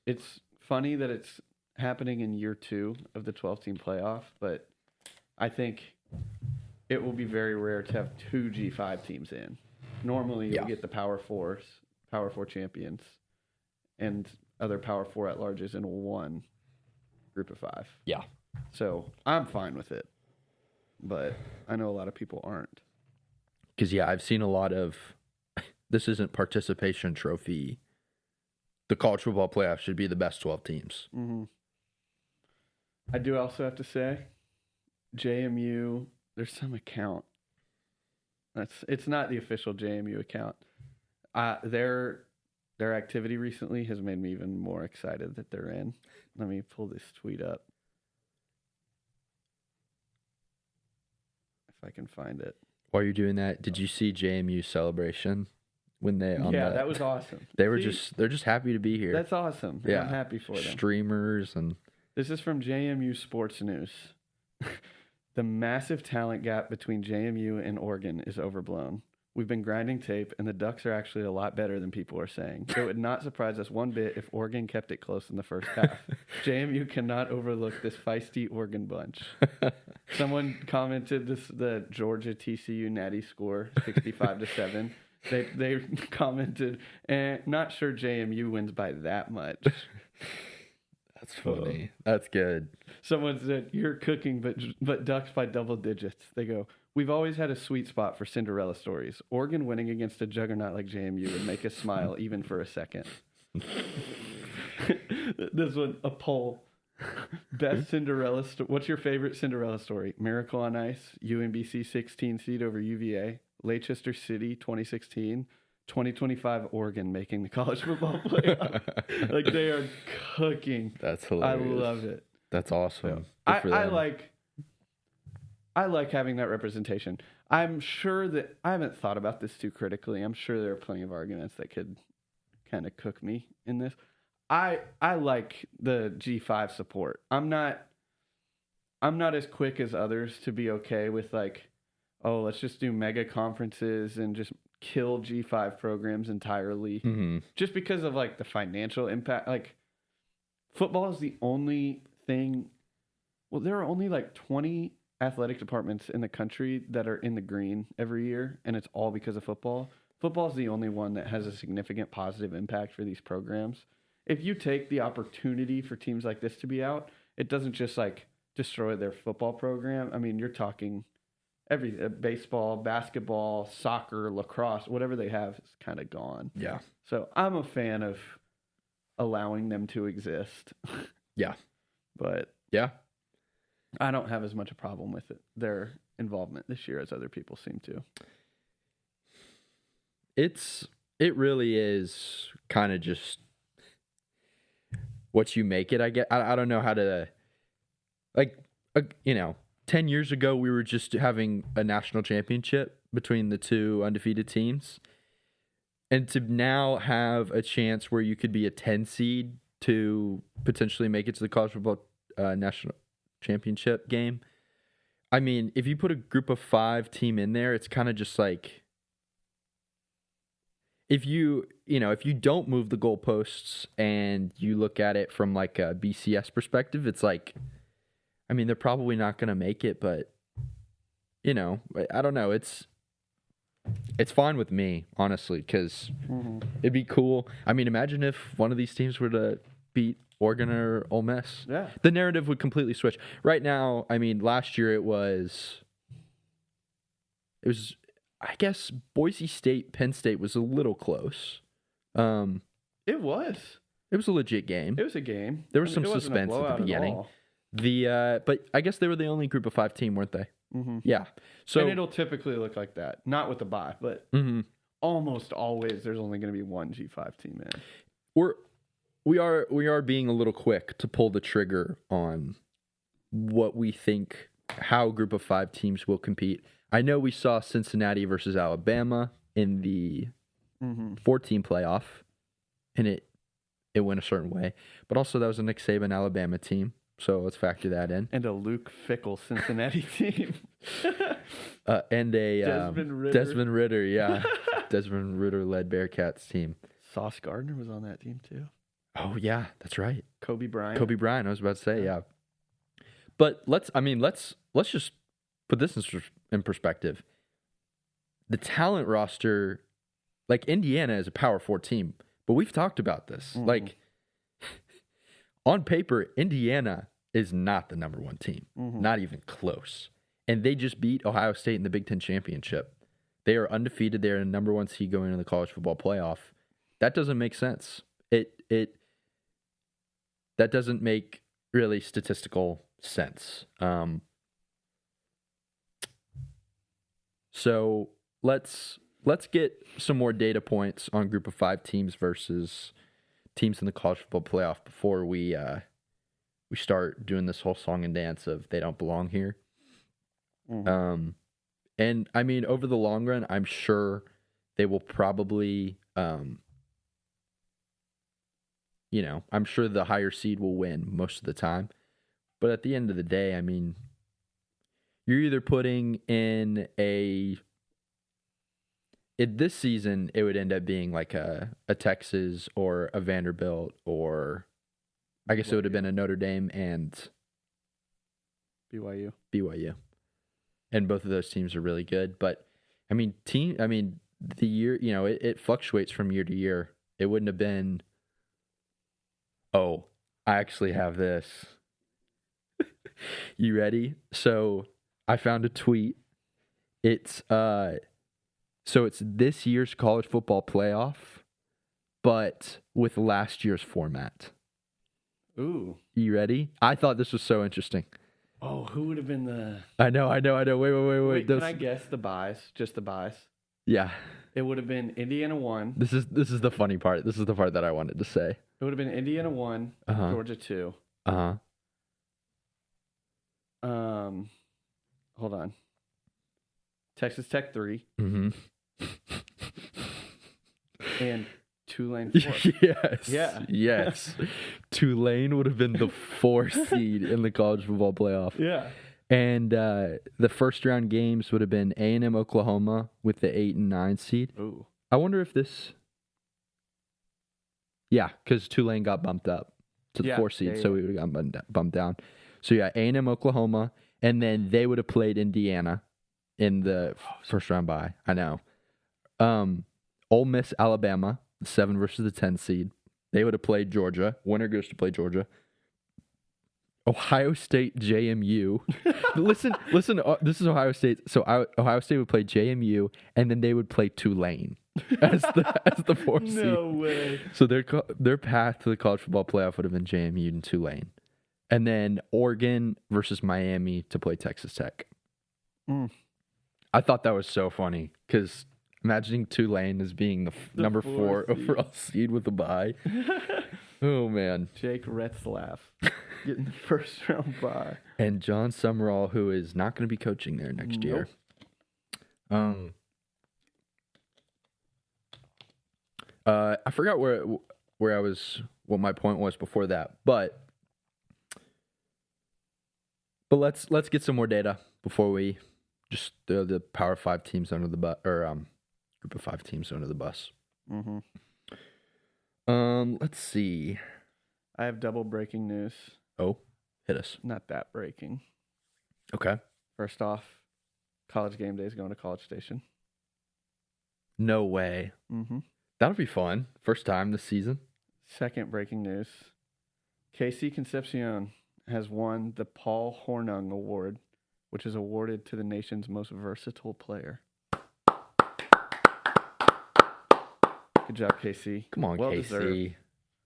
it's funny that it's happening in year 2 of the 12-team playoff, but I think it will be very rare to have 2 G5 teams in. Normally you get the Power 4 champions and other Power 4 at larges in one group of 5. Yeah. So I'm fine with it, but I know a lot of people aren't. Because, I've seen a lot of, this isn't participation trophy. The college football playoff should be the best 12 teams. Mm-hmm. I do also have to say, JMU, there's some account. It's not the official JMU account. Their activity recently has made me even more excited that they're in. Let me pull this tweet up, if I can find it. While you're doing that, did you see JMU's celebration when they? That was awesome. They're just happy to be here. That's awesome. Yeah, I'm happy for them. Streamers and. This is from JMU Sports News. The massive talent gap between JMU and Oregon is overblown. We've been grinding tape, and the Ducks are actually a lot better than people are saying. So it would not surprise us one bit if Oregon kept it close in the first half. JMU cannot overlook this feisty Oregon bunch. Someone commented the Georgia TCU Natty score, 65-7. They commented, not sure JMU wins by that much. That's funny. That's good. Someone said, you're cooking, but Ducks by double digits. They go, we've always had a sweet spot for Cinderella stories. Oregon winning against a juggernaut like JMU would make us smile even for a second. This one, a poll. Best Cinderella story. What's your favorite Cinderella story? Miracle on Ice, UMBC 16 seed over UVA, Leicester City 2016, 2025 Oregon making the college football playoff. Like, they are cooking. That's hilarious. I love it. That's awesome. I like having that representation. I'm sure that I haven't thought about this too critically. I'm sure there are plenty of arguments that could kind of cook me in this. I like the G5 support. I'm not as quick as others to be okay with like, oh, let's just do mega conferences and just kill G5 programs entirely. Mm-hmm. Just because of like the financial impact. Like football is the only thing. Well, there are only like 20 athletic departments in the country that are in the green every year, and it's all because of football. Football is the only one that has a significant positive impact for these programs. If you take the opportunity for teams like this to be out, it doesn't just like destroy their football program. I mean, you're talking baseball, basketball, soccer, lacrosse, whatever they have is kind of gone. Yeah. So I'm a fan of allowing them to exist. Yeah. But yeah, I don't have as much a problem with their involvement this year as other people seem to. It really is kind of just what you make it. I don't know how to, like, 10 years ago we were just having a national championship between the two undefeated teams, and to now have a chance where you could be a 10 seed to potentially make it to the college football national championship game. I mean, if you put a group of 5 team in there, it's kind of just like, if you don't move the goalposts and you look at it from like a BCS perspective, it's like, I mean, they're probably not going to make it, but I don't know. It's fine with me, honestly, because it'd be cool. I mean, imagine if one of these teams were to beat Oregon or Ole Miss. Yeah. The narrative would completely switch. Right now, I mean, last year it was, I guess Boise State, Penn State was a little close. It was. It was a legit game. It was a game. There was some suspense at the beginning. But I guess they were the only group of 5 team, weren't they? Mm-hmm. Yeah. So and it'll typically look like that. Not with the bye, but almost always there's only going to be one G5 team in. We are being a little quick to pull the trigger on what we think, how a group of 5 teams will compete. I know we saw Cincinnati versus Alabama in the 4-team playoff, and it went a certain way. But also that was a Nick Saban Alabama team, so let's factor that in. And a Luke Fickell Cincinnati team. And a Desmond Ritter, yeah. Desmond Ritter-led Bearcats team. Sauce Gardner was on that team too. Oh, yeah, that's right. Kobe Bryant, I was about to say, yeah. But let's just put this in perspective. The talent roster, like Indiana is a Power 4 team, but we've talked about this. Like, on paper, Indiana is not the number 1 team, not even close. And they just beat Ohio State in the Big Ten championship. They are undefeated. They're the number 1 seed going into the college football playoff. That doesn't make sense. That doesn't make really statistical sense. So let's get some more data points on group of 5 teams versus teams in the college football playoff before we start doing this whole song and dance of they don't belong here. And I mean, over the long run, I'm sure they will probably, I'm sure the higher seed will win most of the time. But at the end of the day, I mean, you're either putting in this season, it would end up being like a Texas or a Vanderbilt, or I guess it would have been a Notre Dame and BYU. And both of those teams are really good. But I mean, the year, it fluctuates from year to year. It wouldn't have been, oh, I actually have this. You ready? So I found a tweet. It's this year's college football playoff, but with last year's format. Ooh. You ready? I thought this was so interesting. Oh, who would have been the... I know. Wait. Can I guess the buys? Just the buys? Yeah. It would have been Indiana 1. This is the funny part. This is the part that I wanted to say. It would have been Indiana 1, Georgia 2. Hold on. Texas Tech 3, Mm-hmm. and Tulane 4. Yes. Yeah. Yes. Tulane would have been the 4th seed in the college football playoff. Yeah. And the first round games would have been A&M Oklahoma with the 8 and 9 seed. Ooh. I wonder if this. Yeah, because Tulane got bumped up to the 4th seed, so we would have gotten bumped down. So yeah, A&M Oklahoma, and then they would have played Indiana in the first round bye. I know. Ole Miss Alabama, the 7 versus the 10 seed. They would have played Georgia. Winner goes to play Georgia. Ohio State JMU. listen. This is Ohio State. So Ohio State would play JMU, and then they would play Tulane as the 4th seed. No way. So their path to the college football playoff would have been JMU and Tulane, and then Oregon versus Miami to play Texas Tech. I thought that was so funny because imagining Tulane as being the number 4 overall seed with a bye. Oh, man. Jake Retzlaff getting the first round bye. And John Summerall, who is not going to be coaching there next year. I forgot where I was, what my point was before that, but let's get some more data before we just throw the Power 5 teams under the bus, or Group of 5 teams under the bus. Mm-hmm. Let's see. I have double breaking news. Oh, hit us. Not that breaking. Okay. First off, College Game Day is going to College Station. No way. Mm-hmm. That'll be fun. First time this season. Second breaking news. KC Concepcion has won the Paul Hornung Award, which is awarded to the nation's most versatile player. Good job, KC. Come on, well KC. Deserved.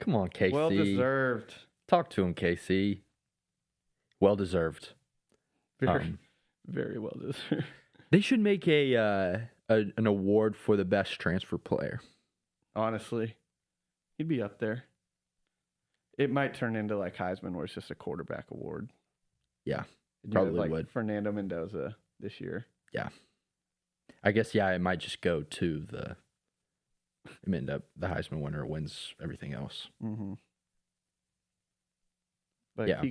Come on, KC. Well deserved. Talk to him, KC. Well deserved. Very well deserved. They should make an award for the best transfer player. Honestly, he'd be up there. It might turn into like Heisman, where it's just a quarterback award. Yeah, probably would. Fernando Mendoza this year. Yeah, I guess it might just go to the. The Heisman winner wins everything else. Mm-hmm. But yeah,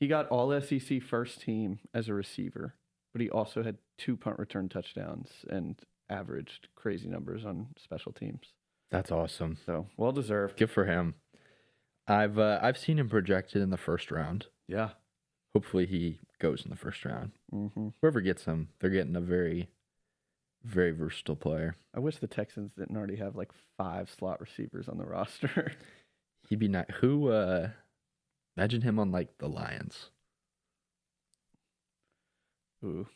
he got all SEC first team as a receiver, but he also had 2 punt return touchdowns and averaged crazy numbers on special teams. That's awesome. So well deserved. Good for him. I've seen him projected in the first round. Yeah. Hopefully he goes in the first round. Mm-hmm. Whoever gets him, they're getting a very, very versatile player. I wish the Texans didn't already have like 5 slot receivers on the roster. He'd be nice. Imagine him on like the Lions. Ooh.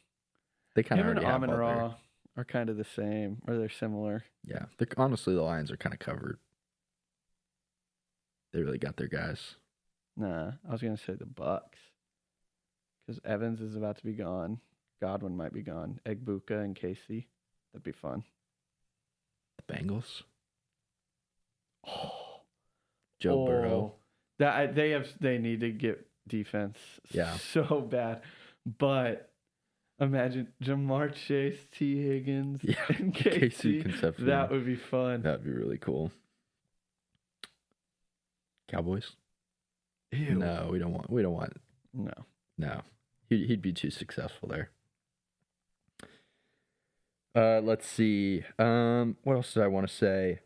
They kind of Him already and have Amon-Ra are kind of the same, or they're similar. Yeah. Honestly, the Lions are kind of covered. They really got their guys. Nah, I was going to say the Bucks. Because Evans is about to be gone. Godwin might be gone. Egbuka and Casey. That'd be fun. The Bengals. Oh. Joe Burrow. They need to get defense so bad. But imagine Jamar Chase, T. Higgins, and Casey Concepcion. That would be fun. That'd be really cool. Cowboys? Ew. No, we don't want. No. He'd be too successful there. Let's see. What else did I want to say?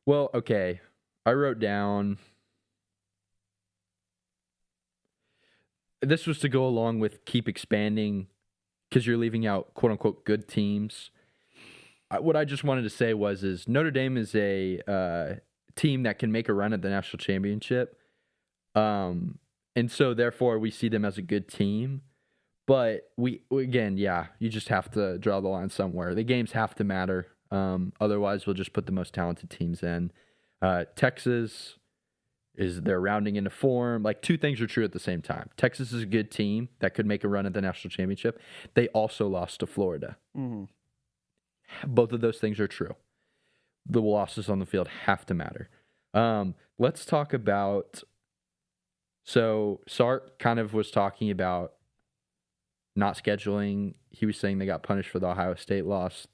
Well, okay. I wrote down. This was to go along with keep expanding because you're leaving out quote unquote good teams. What I just wanted to say is Notre Dame is a team that can make a run at the national championship. And so therefore we see them as a good team. But we again, you just have to draw the line somewhere. The games have to matter. Otherwise we'll just put the most talented teams in. Texas they're rounding into form. Like 2 things are true at the same time. Texas is a good team that could make a run at the national championship. They also lost to Florida. Mm-hmm. Both of those things are true. The losses on the field have to matter. Let's talk about So Sark kind of was talking about not scheduling. He was saying they got punished for the Ohio State loss.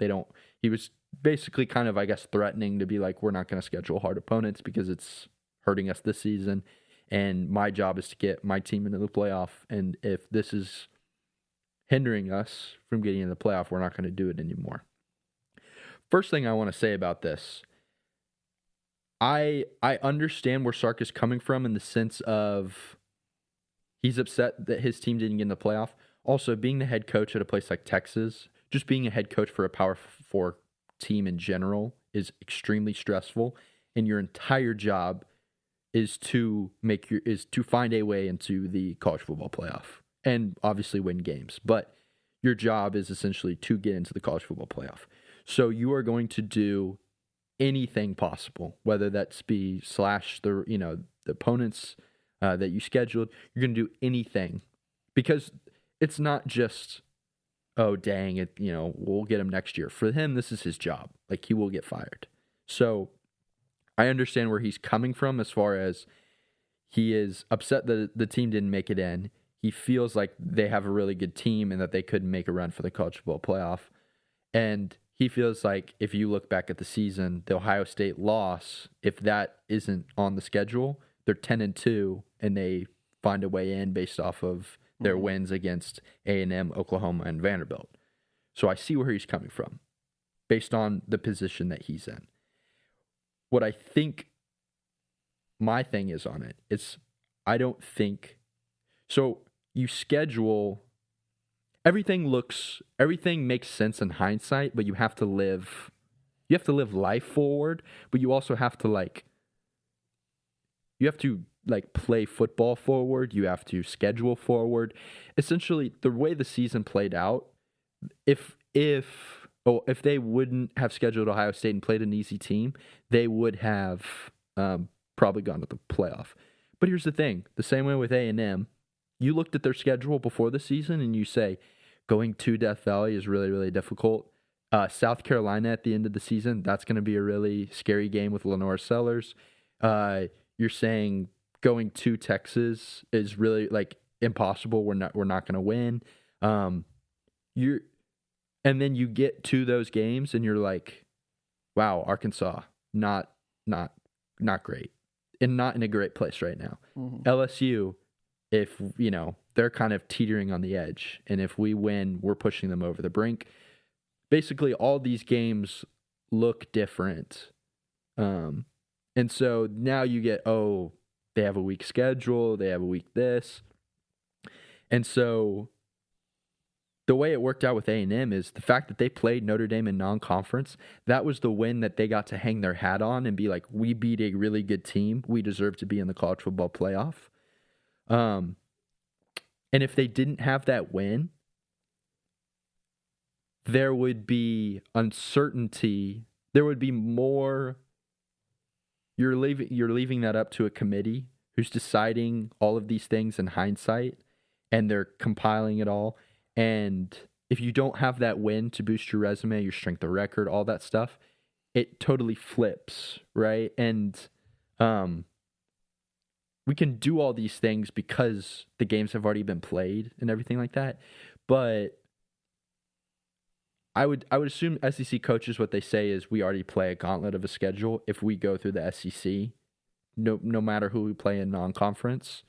He was basically kind of, I guess, threatening to be like, we're not going to schedule hard opponents because it's hurting us this season. And my job is to get my team into the playoff. And if this is hindering us from getting into the playoff, we're not going to do it anymore. First thing I want to say about this, I understand where Sark is coming from in the sense of he's upset that his team didn't get in the playoff. Also, being the head coach at a place like Texas, just being a head coach for a Power 4 team in general is extremely stressful, and your entire job is to find a way into the college football playoff and obviously win games. But your job is essentially to get into the college football playoff. So you are going to do anything possible, whether that's be slash the opponents that you scheduled. You're going to do anything because it's not just, oh, dang it, we'll get him next year. For him, this is his job. Like, he will get fired. So I understand where he's coming from as far as he is upset that the team didn't make it in. He feels like they have a really good team and that they could make a run for the college football playoff. And he feels like if you look back at the season, the Ohio State loss, if that isn't on the schedule, they're 10-2 and they find a way in based off of their wins against A&M, Oklahoma, and Vanderbilt. So I see where he's coming from based on the position that he's in. What I think my thing is on it is I don't think so. You schedule everything makes sense in hindsight, but you have to live life forward, but you also have to play football forward. You have to schedule forward. Essentially, the way the season played out, if they wouldn't have scheduled Ohio State and played an easy team, they would have probably gone to the playoff. But here's the thing: the same way with A&M, you looked at their schedule before the season and you say, going to Death Valley is really, really difficult. South Carolina at the end of the season, that's going to be a really scary game with Lenore Sellers. You're saying going to Texas is really impossible. We're not going to win. And then you get to those games and you're like, wow, Arkansas, not great, and not in a great place right now. Mm-hmm. LSU, if they're kind of teetering on the edge, and if we win, we're pushing them over the brink. Basically, all these games look different. And so now you get, they have a weak schedule, they have a weak this. And so the way it worked out with A&M is the fact that they played Notre Dame in non-conference. That was the win that they got to hang their hat on and be like, we beat a really good team. We deserve to be in the college football playoff. And if they didn't have that win, there would be uncertainty. There would be more. You're leaving that up to a committee who's deciding all of these things in hindsight, and they're compiling it all. And if you don't have that win to boost your resume, your strength of record, all that stuff, it totally flips, right? And we can do all these things because the games have already been played and everything like that. But I would assume SEC coaches, what they say is we already play a gauntlet of a schedule. If we go through the SEC, no matter who we play in non-conference,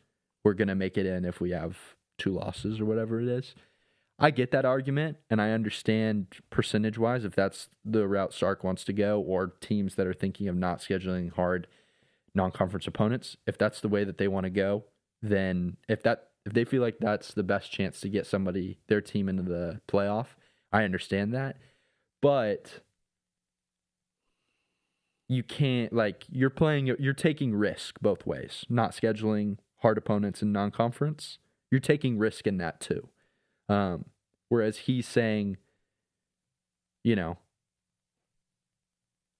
we're going to make it in if we have 2 losses or whatever it is. I get that argument, and I understand percentage-wise if that's the route Sark wants to go, or teams that are thinking of not scheduling hard non-conference opponents. If that's the way that they want to go, then if they feel like that's the best chance to get their team into the playoff, I understand that. But you can't, you're taking risk both ways. Not scheduling hard opponents in non-conference, you're taking risk in that too. Whereas he's saying,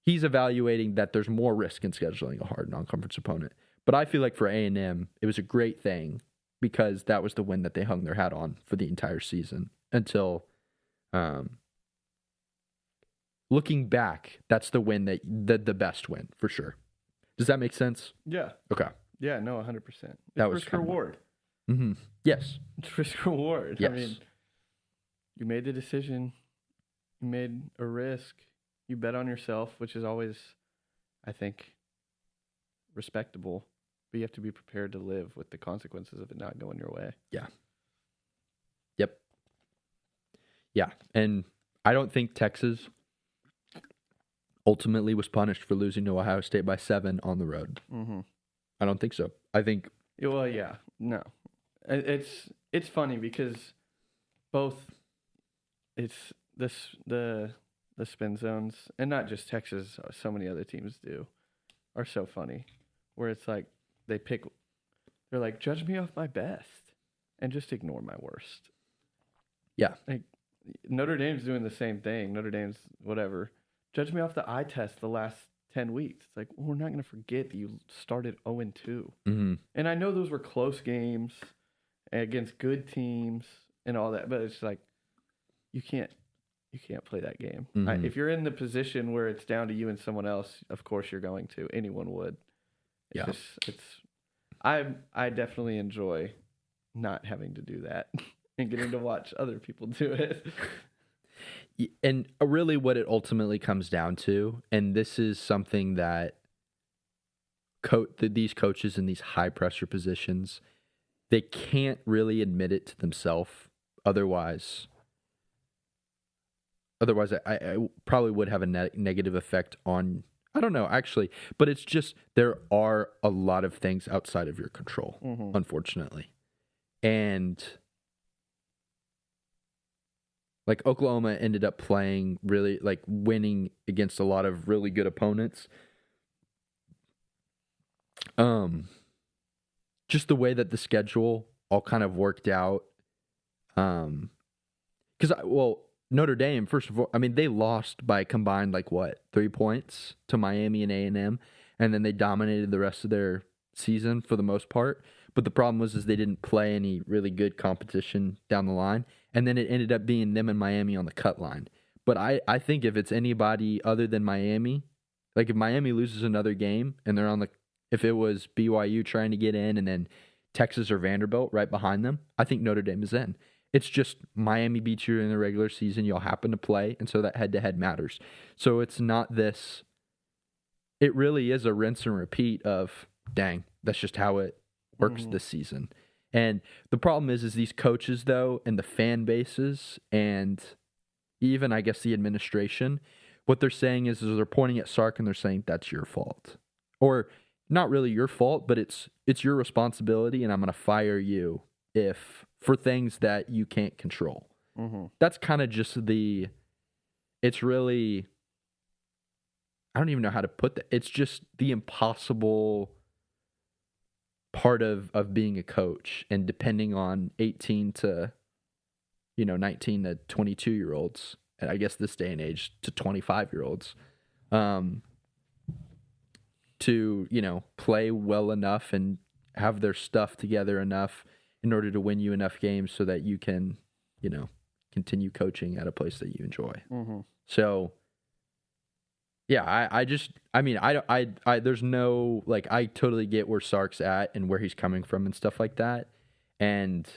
he's evaluating that there's more risk in scheduling a hard non-conference opponent. But I feel like for A&M, it was a great thing because that was the win that they hung their hat on for the entire season until, looking back, that's the win the best win for sure. Does that make sense? Yeah. Okay. Yeah, no, 100%. That was risk reward. Mm-hmm. Yes. It's risk reward. Yes. I mean, you made the decision. You made a risk. You bet on yourself, which is always, I think, respectable. But you have to be prepared to live with the consequences of it not going your way. Yeah. Yep. Yeah. And I don't think Texas ultimately was punished for losing to Ohio State by 7 on the road. Mm-hmm. I don't think so. I think... Well, yeah. No. It's funny because both it's the spin zones, and not just Texas, so many other teams do, are so funny. Where it's like they're like, judge me off my best and just ignore my worst. Yeah. Like Notre Dame's doing the same thing. Notre Dame's whatever. Judge me off the eye test the last 10 weeks. It's like, well, we're not going to forget that you started 0-2. Mm-hmm. And I know those were close games against good teams and all that, but it's like you can't play that game. Mm-hmm. If you're in the position where it's down to you and someone else, of course you're going to. Anyone would. I definitely enjoy not having to do that and getting to watch other people do it. And really what it ultimately comes down to, and this is something that these coaches in these high pressure positions, they can't really admit it to themselves. Otherwise I probably would have a negative effect on, I don't know, actually. But it's just there are a lot of things outside of your control, mm-hmm. unfortunately. And like Oklahoma ended up playing really, like winning against a lot of really good opponents. Just the way that the schedule all kind of worked out. Because Notre Dame, first of all, I mean, they lost by combined 3 points to Miami and A&M, and then they dominated the rest of their season for the most part. But the problem was they didn't play any really good competition down the line, and then it ended up being them and Miami on the cut line. But I think if it's anybody other than Miami, like if Miami loses another game and they're if it was BYU trying to get in and then Texas or Vanderbilt right behind them, I think Notre Dame is in. It's just Miami beats you in the regular season. You'll happen to play, and so that head-to-head matters. So it's not this. It really is a rinse and repeat of, dang, that's just how it works this season. And the problem is these coaches, though, and the fan bases, and even, I guess, the administration, what they're saying is they're pointing at Sark and they're saying that's your fault. Or not really your fault, but it's your responsibility, and I'm going to fire you for things that you can't control. Mm-hmm. That's kind of just it's really, I don't even know how to put that. It's just the impossible part of being a coach and depending on 18 to, 19 to 22-year-olds, and I guess this day and age to 25-year-olds, to, play well enough and have their stuff together enough in order to win you enough games so that you can, continue coaching at a place that you enjoy. Mm-hmm. So, yeah, there's no, I totally get where Sark's at and where he's coming from and stuff like that. And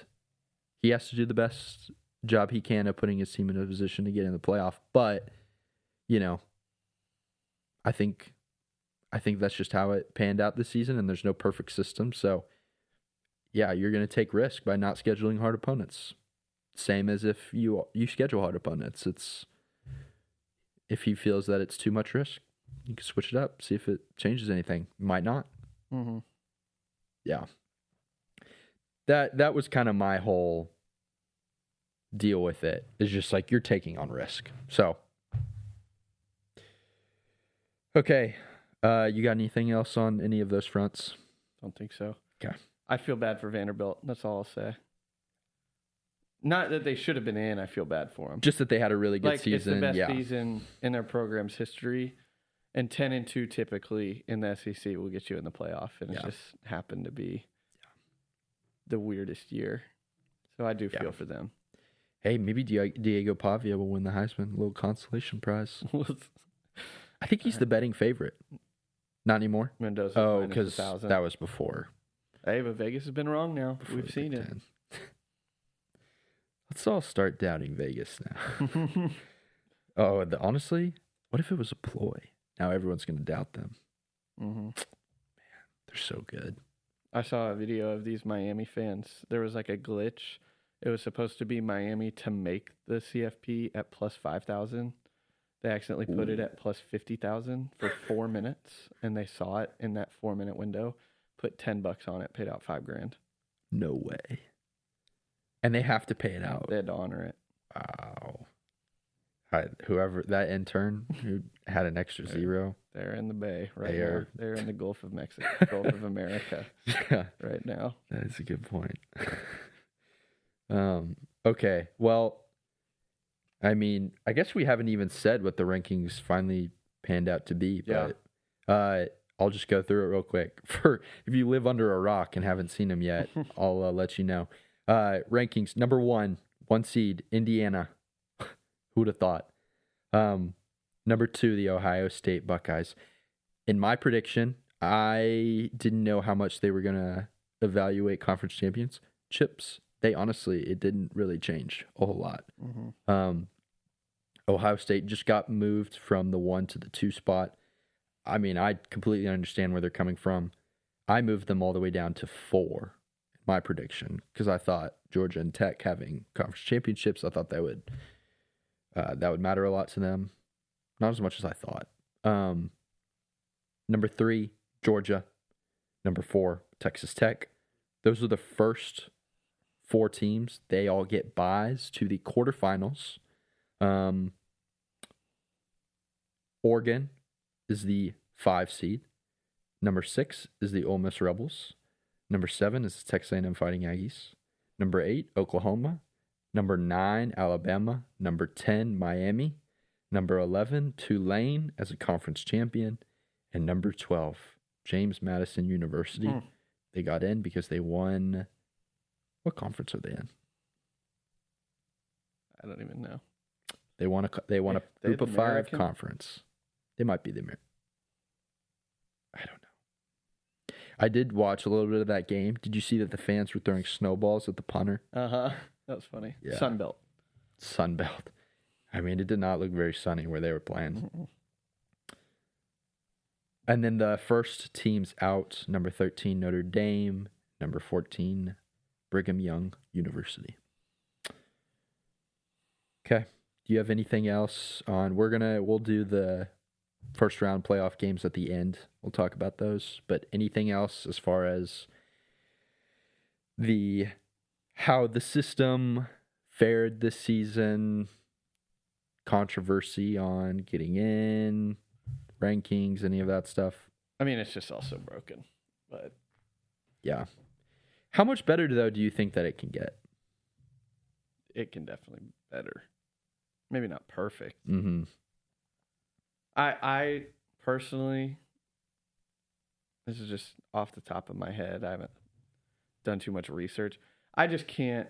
he has to do the best job he can of putting his team in a position to get in the playoff. But, I think that's just how it panned out this season, and there's no perfect system. So, yeah, you're going to take risk by not scheduling hard opponents. Same as if you schedule hard opponents. It's if he feels that it's too much risk, you can switch it up, see if it changes anything. Might not. Mm-hmm. Yeah. That was kind of my whole deal with it. It's just you're taking on risk. So, okay. You got anything else on any of those fronts? Don't think so. Okay. I feel bad for Vanderbilt. That's all I'll say. Not that they should have been in. I feel bad for them. Just that they had a really good season. It's the best season in their program's history, and 10-2 typically in the SEC will get you in the playoff, and it just happened to be the weirdest year. So I do feel for them. Hey, maybe Diego Pavia will win the Heisman, a little consolation prize. I think he's the betting favorite. Not anymore. Mendoza. Oh, because that was before. Hey, but Vegas has been wrong now. before We've the seen Big it. Ten. Let's all start doubting Vegas now. Oh, honestly, what if it was a ploy? Now everyone's going to doubt them. Mm-hmm. They're so good. I saw a video of these Miami fans. There was like a glitch. It was supposed to be Miami to make the CFP at plus 5,000. They accidentally put it at plus 50,000 for 4 minutes, and they saw it in that 4-minute window. Put $10 on it, paid out $5,000. No way. And they have to pay it out. They had to honor it. Wow. Whoever that intern who had an extra zero. They're in the Bay right They now. are- They're in the Gulf of Mexico, Gulf of America Yeah, right now. that is a good point. Okay. Well, I mean, I guess we haven't even said what the rankings finally panned out to be, Yeah. but I'll just go through it real quick. For if you live under a rock and haven't seen them yet, I'll let you know. Rankings: number 1 seed, Indiana. Who would have thought? Number 2, the Ohio State Buckeyes. In my prediction, I didn't know how much they were gonna evaluate conference championships. It didn't really change a whole lot. Mm-hmm. Ohio State just got moved from the 1 to the 2 spot. I mean, I completely understand where they're coming from. I moved them all the way down to 4, my prediction, because I thought Georgia and Tech having conference championships, I thought that would matter a lot to them. Not as much as I thought. Number 3, Georgia. Number 4, Texas Tech. Those are the first 4 teams. They all get byes to the quarterfinals. Oregon is the 5 seed. Number 6 is the Ole Miss Rebels. Number 7 is the Texas A&M Fighting Aggies. Number 8, Oklahoma. Number 9, Alabama. Number 10, Miami. Number 11, Tulane as a conference champion. And number 12, James Madison University. They got in because they won. What conference are they in? I don't even know. They won a group of 5 American? conference. They might be the American. I don't know. I did watch a little bit of that game. Did you see that the fans were throwing snowballs at the punter? Uh-huh. That was funny. Yeah. Sunbelt. Sunbelt. I mean, it did not look very sunny where they were playing. Mm-hmm. And then the first teams out, number 13, Notre Dame. Number 14, Brigham Young University. Okay. Do you have anything else on? We'll do the first round playoff games at the end. We'll talk about those. But anything else as far as how the system fared this season, controversy on getting in, rankings, any of that stuff? I mean, it's just also broken, but Yeah. How much better, though, do you think that it can get? it can definitely be better. Maybe not perfect. Mm-hmm. I personally, this is just off the top of my head. I haven't done too much research. I just can't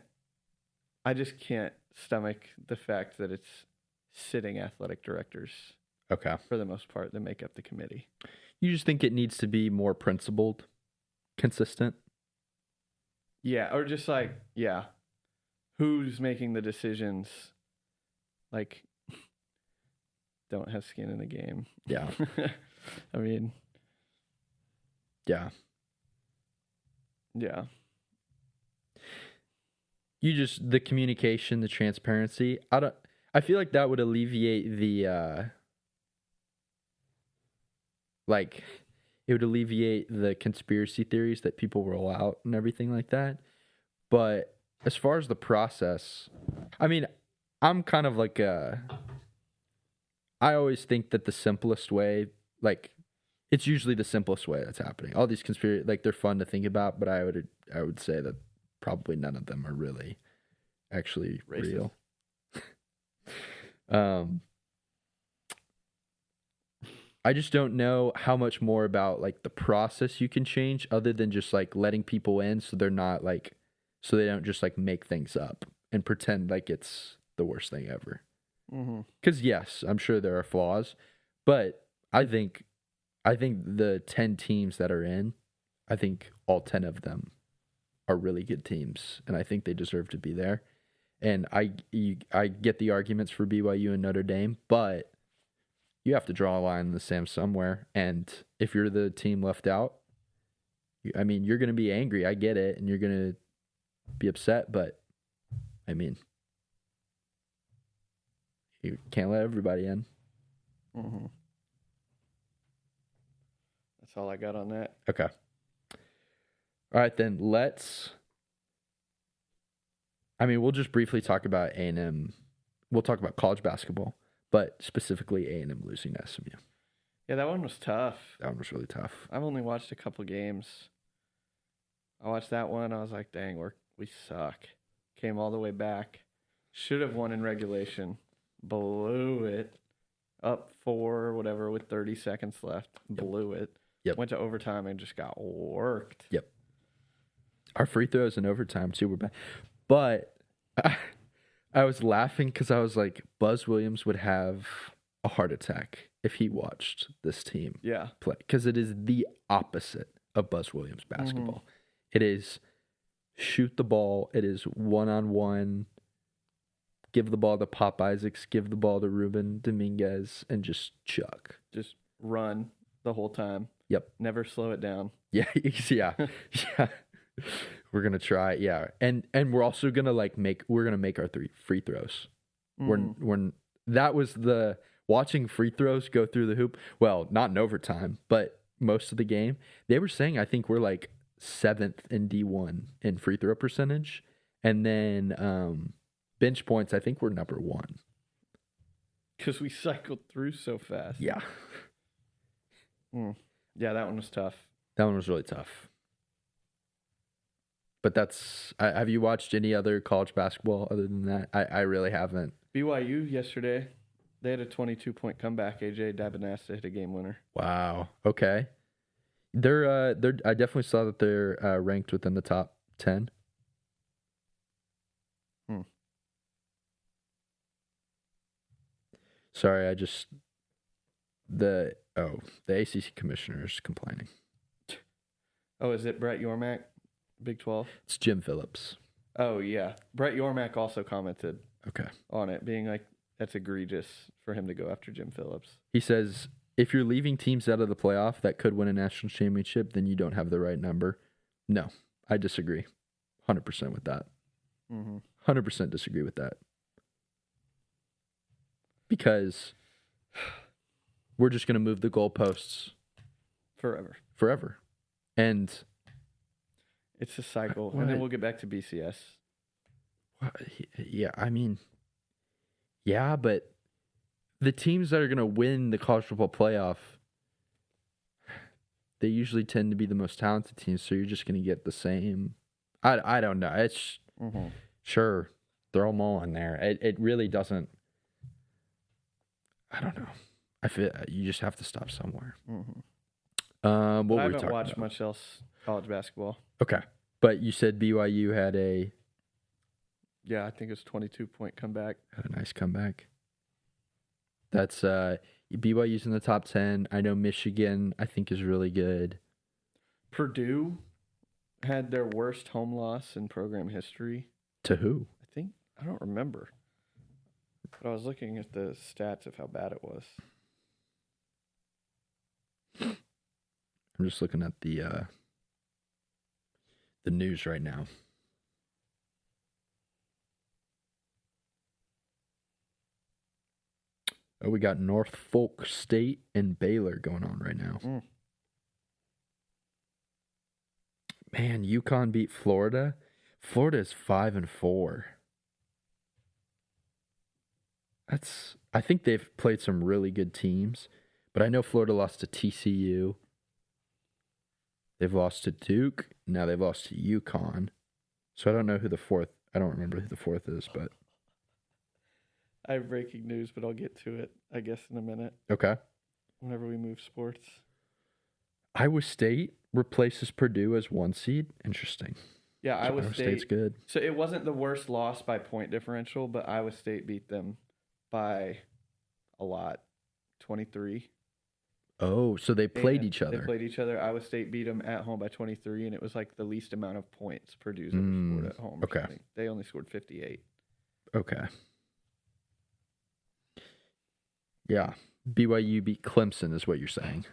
stomach the fact that it's sitting athletic directors Okay. for the most part that make up the committee. You just think it needs to be more principled, consistent? Yeah, or just like, yeah, who's making the decisions? Like, don't have skin in the game. Yeah. I mean, Yeah. yeah. The communication, the transparency. I feel like that would alleviate the it would alleviate the conspiracy theories that people roll out and everything like that. But as far as the process, I mean, I'm kind of like I always think that the simplest way, it's usually the simplest way that's happening. All these conspiracy, they're fun to think about, but I would say that probably none of them are really actually Racist. real. I just don't know how much more about the process you can change other than just letting people in so they're not so they don't just make things up and pretend like it's the worst thing ever. Mm-hmm. Because yes, I'm sure there are flaws, but I think the 10 teams that are in, I think all 10 of them are really good teams, and I think they deserve to be there. And I get the arguments for BYU and Notre Dame, but you have to draw a line in the sand somewhere. And if you're the team left out, I mean, you're going to be angry. I get it, and you're going to be upset, but I mean, you can't let everybody in. Mm-hmm. That's all I got on that. Okay. All right, then we'll just briefly talk about A&M. We'll talk about college basketball, but specifically A&M losing to SMU. Yeah, that one was tough. That one was really tough. I've only watched a couple games. I watched that one. I was like, dang, we suck. Came all the way back. Should have won in regulation. Blew it. Up 4, whatever, with 30 seconds left. Blew it. Yep. Went to overtime and just got worked. Yep. Our free throws in overtime, too, were bad. But I was laughing because I was like, Buzz Williams would have a heart attack if he watched this team play. Because it is the opposite of Buzz Williams basketball. Mm-hmm. It is shoot the ball. It is one-on-one. Give the ball to Pop Isaacs. Give the ball to Ruben Dominguez. And just chuck. Just run the whole time. Yep. Never slow it down. Yeah. Yeah. We're gonna try, and we're also gonna make our 3 free throws. When that was the watching free throws go through the hoop. Well, not in overtime, but most of the game. They were saying I think we're like 7th in D1 in free throw percentage, and then bench points. I think we're number 1 because we cycled through so fast. Yeah. Yeah, that one was tough. That one was really tough. But have you watched any other college basketball other than that? I really haven't. BYU yesterday, they had a 22-point comeback. AJ Dabinasta hit a game winner. Wow. Okay. They're I definitely saw that they're ranked within the top 10. Sorry, the ACC commissioner is complaining. Oh, is it Brett Yormack? Big 12? It's Jim Phillips. Oh, yeah. Brett Yormack also commented on it, being like, that's egregious for him to go after Jim Phillips. He says, if you're leaving teams out of the playoff that could win a national championship, then you don't have the right number. No, I disagree 100% with that. 100% disagree with that. Because we're just going to move the goalposts forever. And it's a cycle. And then we'll get back to BCS. Yeah, I mean, yeah, but the teams that are going to win the college football playoff, they usually tend to be the most talented teams, so you're just going to get the same. I don't know. It's sure, throw them all in there. It really doesn't. I don't know. I feel you just have to stop somewhere. I haven't watched much else college basketball. Okay. But you said BYU had a... Yeah, I think it's 22-point comeback. Had a nice comeback. That's BYU's in the top 10. I know Michigan, I think, is really good. Purdue had their worst home loss in program history. To who? I don't remember. But I was looking at the stats of how bad it was. I'm just looking at the news right now. Oh, we got Norfolk State and Baylor going on right now. Man, UConn beat Florida. Florida is 5-4. I think they've played some really good teams, but I know Florida lost to TCU. They've lost to Duke. Now they've lost to UConn. So I don't know who the fourth. I don't remember who the fourth is, but I have breaking news, but I'll get to it, I guess, in a minute. Okay. Whenever we move sports. Iowa State replaces Purdue as 1 seed. Interesting. Yeah, so Iowa State's good. So it wasn't the worst loss by point differential, but Iowa State beat them by a lot, 23. Oh, so they played And each other. They played each other. Iowa State beat them at home by 23, and it was like the least amount of points Purdue's ever scored at home. Or something. They only scored 58. Okay. Yeah. BYU beat Clemson is what you're saying.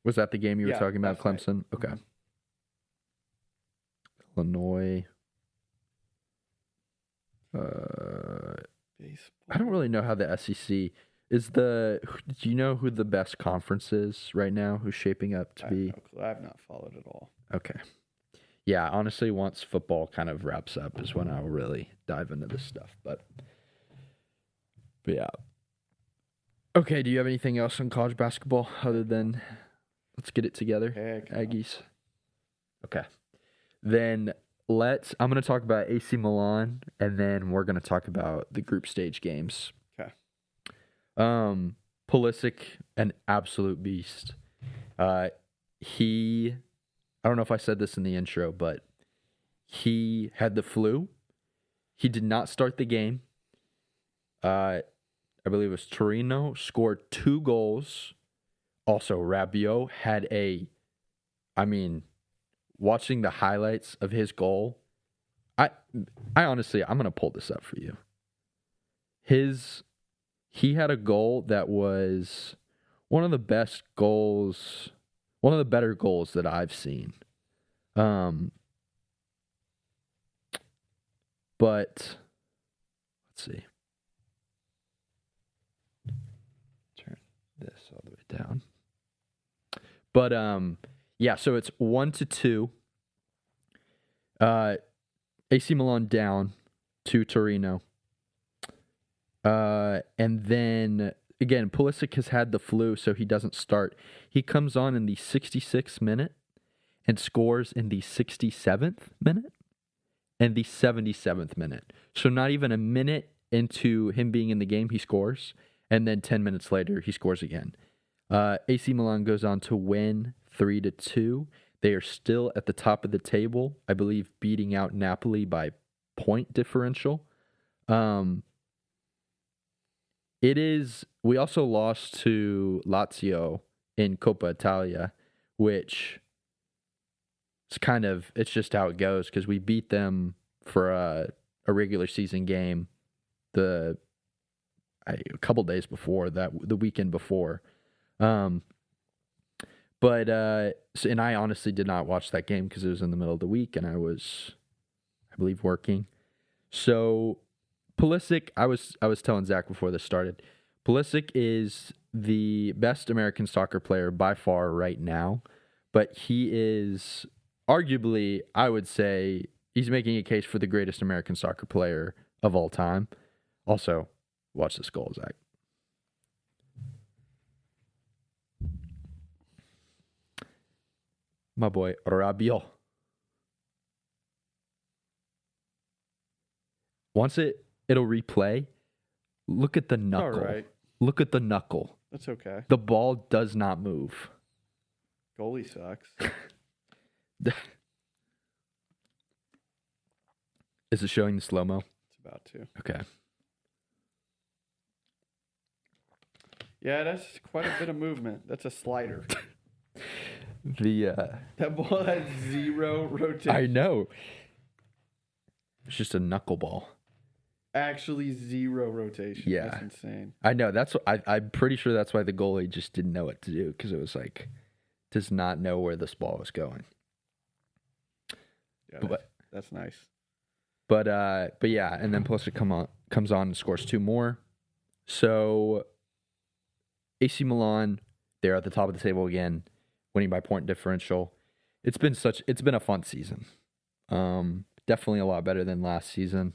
Was that the game you were talking about, Clemson? Right. Okay. Illinois. Baseball. I don't really know how the SEC is. Do you know who the best conference is right now? Who's shaping up to be? I have not followed at all. Okay. Yeah, honestly, once football kind of wraps up is when I'll really dive into this stuff. But yeah. Okay, do you have anything else on college basketball other than let's get it together, Aggies? Okay. Then I'm going to talk about AC Milan, and then we're going to talk about the group stage games. Okay. Pulisic, an absolute beast. I don't know if I said this in the intro, but he had the flu. He did not start the game. I believe it was Torino, scored 2 goals. Also, Rabiot had watching the highlights of his goal, I honestly, I'm going to pull this up for you. He had a goal that was one of the better goals that I've seen. But let's see. Turn this all the way down. But yeah, so it's 1-2. AC Milan down to Torino. And then again, Pulisic has had the flu, so he doesn't start. He comes on in the 66th minute and scores in the 67th minute and the 77th minute. So not even a minute into him being in the game, he scores. And then 10 minutes later, he scores again. AC Milan goes on to win 3-2. They are still at the top of the table, I believe, beating out Napoli by point differential. We also lost to Lazio in Coppa Italia, which is it's just how it goes because we beat them for a regular season game a couple days before that, the weekend before. And I honestly did not watch that game because it was in the middle of the week and I was, I believe, working. So Pulisic, I was telling Zach before this started, Pulisic is the best American soccer player by far right now, but he is arguably, I would say, he's making a case for the greatest American soccer player of all time. Also, watch this goal, Zach. My boy, Rabiot. Once it'll replay, look at the knuckle. All right. Look at the knuckle. That's okay. The ball does not move. Goalie sucks. Is it showing the slow-mo? It's about to. Okay. Yeah, that's quite a bit of movement. That's a slider. That ball has 0 rotation. I know. It's just a knuckleball. Actually 0 rotation. Yeah. That's insane. I know. I'm pretty sure that's why the goalie just didn't know what to do because it was like, does not know where this ball was going. Yeah, that's nice. But yeah, and then Pulisic comes on and scores 2 more. So AC Milan, they're at the top of the table again, winning by point differential. It's been a fun season. Definitely a lot better than last season.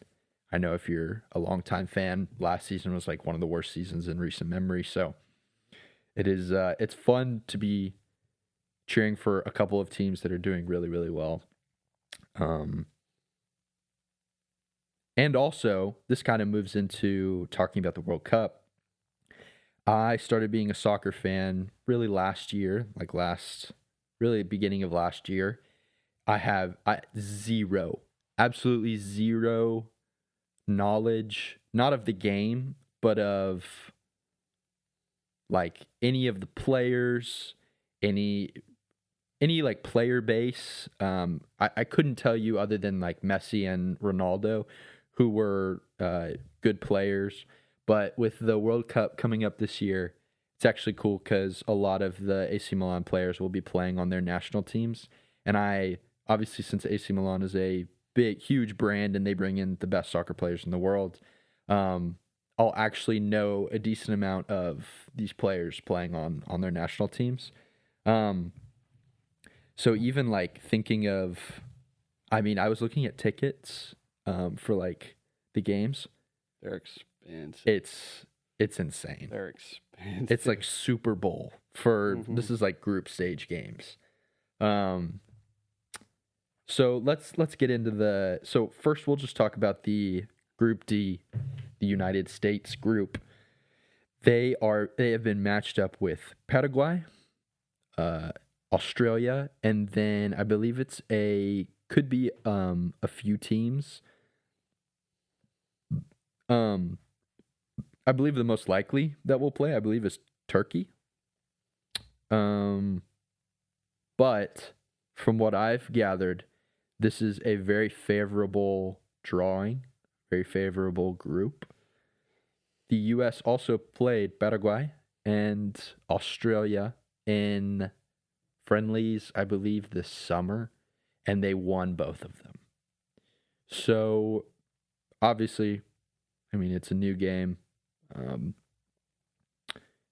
I know if you're a longtime fan, last season was like one of the worst seasons in recent memory. So it's fun to be cheering for a couple of teams that are doing really, really well. And also, this kind of moves into talking about the World Cup. I started being a soccer fan really last year, beginning of last year. I have absolutely zero knowledge, not of the game, but of like any of the players, any like player base. I couldn't tell you other than like Messi and Ronaldo, who were good players. But with the World Cup coming up this year, it's actually cool because a lot of the AC Milan players will be playing on their national teams. And I, obviously, since AC Milan is a big, huge brand and they bring in the best soccer players in the world, I'll actually know a decent amount of these players playing on their national teams. So even like thinking of, I mean, I was looking at tickets for like the games. They're expensive. It's insane. They're expensive. It's like Super Bowl for this is like group stage games. So let's get into so first we'll just talk about the Group D, the United States group. They have been matched up with Paraguay, Australia, and then I believe could be a few teams. I believe the most likely that will play, I believe, is Turkey. But from what I've gathered, this is a very favorable drawing, very favorable group. The U.S. also played Paraguay and Australia in friendlies, I believe, this summer, and they won both of them. So, obviously, I mean, it's a new game.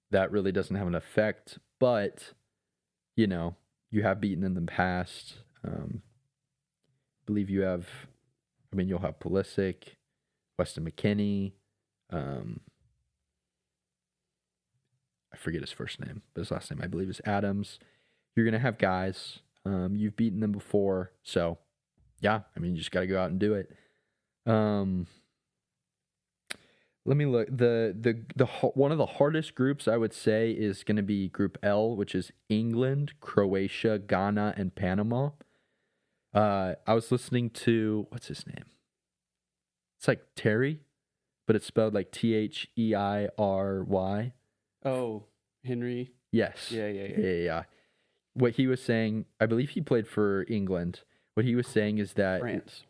That really doesn't have an effect, but, you know, you have beaten in the past. I believe you'll have Pulisic, Weston McKennie, I forget his first name, but his last name I believe is Adams. You're going to have guys. You've beaten them before. So, yeah, I mean, you just got to go out and do it. Let me look. The one of the hardest groups I would say is going to be Group L, which is England, Croatia, Ghana, and Panama. I was listening to, what's his name? It's like Terry, but it's spelled like Theiry. Oh, Henry. Yes. Yeah. What he was saying, I believe he played for England. What he was saying is that France.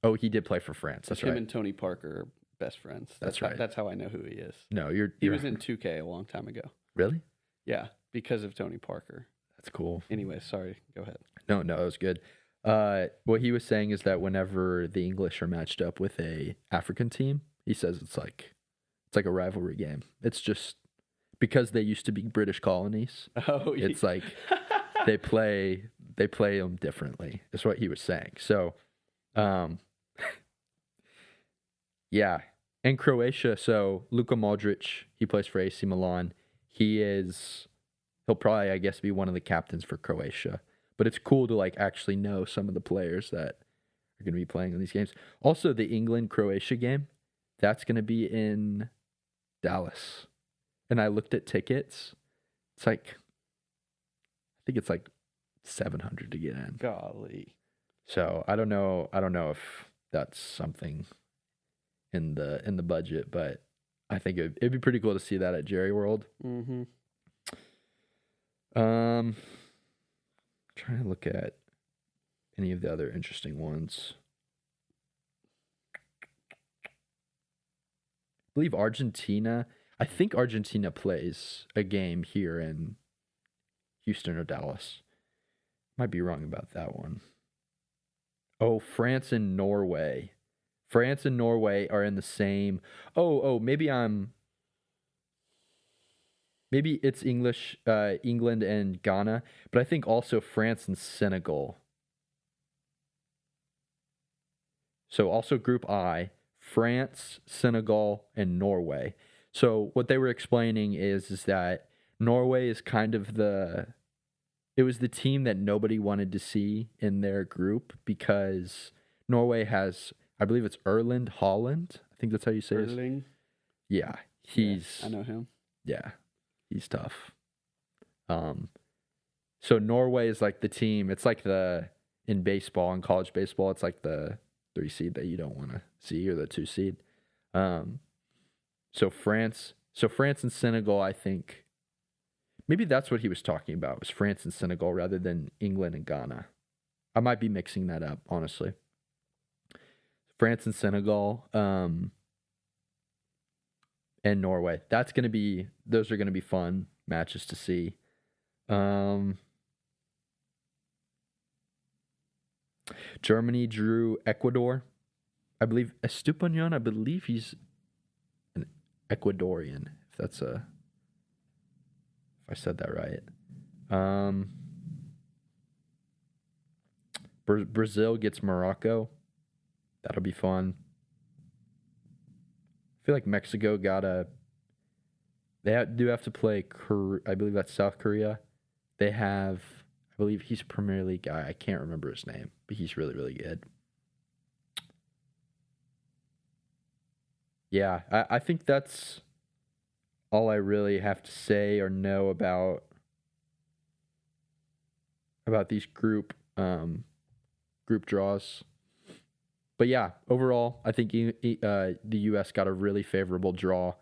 Oh, he did play for France. That's right. Him and Tony Parker are best friends. That's right. That's how I know who he is. No, he was in 2K a long time ago. Really? Yeah, because of Tony Parker. That's cool. Anyway, sorry. Go ahead. No, it was good. What he was saying is that whenever the English are matched up with a African team, he says it's like a rivalry game. It's just because they used to be British colonies. Oh, yeah. It's like they play them differently. That's what he was saying. So, yeah. And Croatia, so Luka Modric, he plays for AC Milan. He'll probably, I guess, be one of the captains for Croatia. But it's cool to like actually know some of the players that are going to be playing in these games. Also, the England-Croatia game, that's going to be in Dallas. And I looked at tickets. It's like, I think it's like $700 to get in. Golly. So I don't know if that's something in the budget, but I think it'd be pretty cool to see that at Jerry World. Mm-hmm. Trying to look at any of the other interesting ones. I believe Argentina. I think Argentina plays a game here in Houston or Dallas. Might be wrong about that one. Oh, France and Norway. France and Norway are in the same. Maybe it's England and Ghana, but I think also France and Senegal. So also Group I, France, Senegal, and Norway. So what they were explaining is that Norway is kind of it was the team that nobody wanted to see in their group because Norway has, I believe it's Erland Haaland. I think that's how you say it. Erling? Yeah, I know him. Yeah, he's tough. So Norway is like the team. It's like in baseball, in college baseball, it's like the 3 seed that you don't want to see or the 2 seed. So France and Senegal, I think, Maybe that's what he was talking about, was France and Senegal rather than England and Ghana. I might be mixing that up, honestly. France and Senegal, and Norway. Those are going to be fun matches to see. Germany drew Ecuador. I believe Estupiñán, I believe he's an Ecuadorian, if I said that right. Brazil gets Morocco. That'll be fun. I feel like Mexico do have to play, I believe that's South Korea. I believe he's a Premier League guy. I can't remember his name, but he's really, really good. Yeah, I think that's all I really have to say or know about these group draws. But yeah, overall, I think the U.S. got a really favorable draw.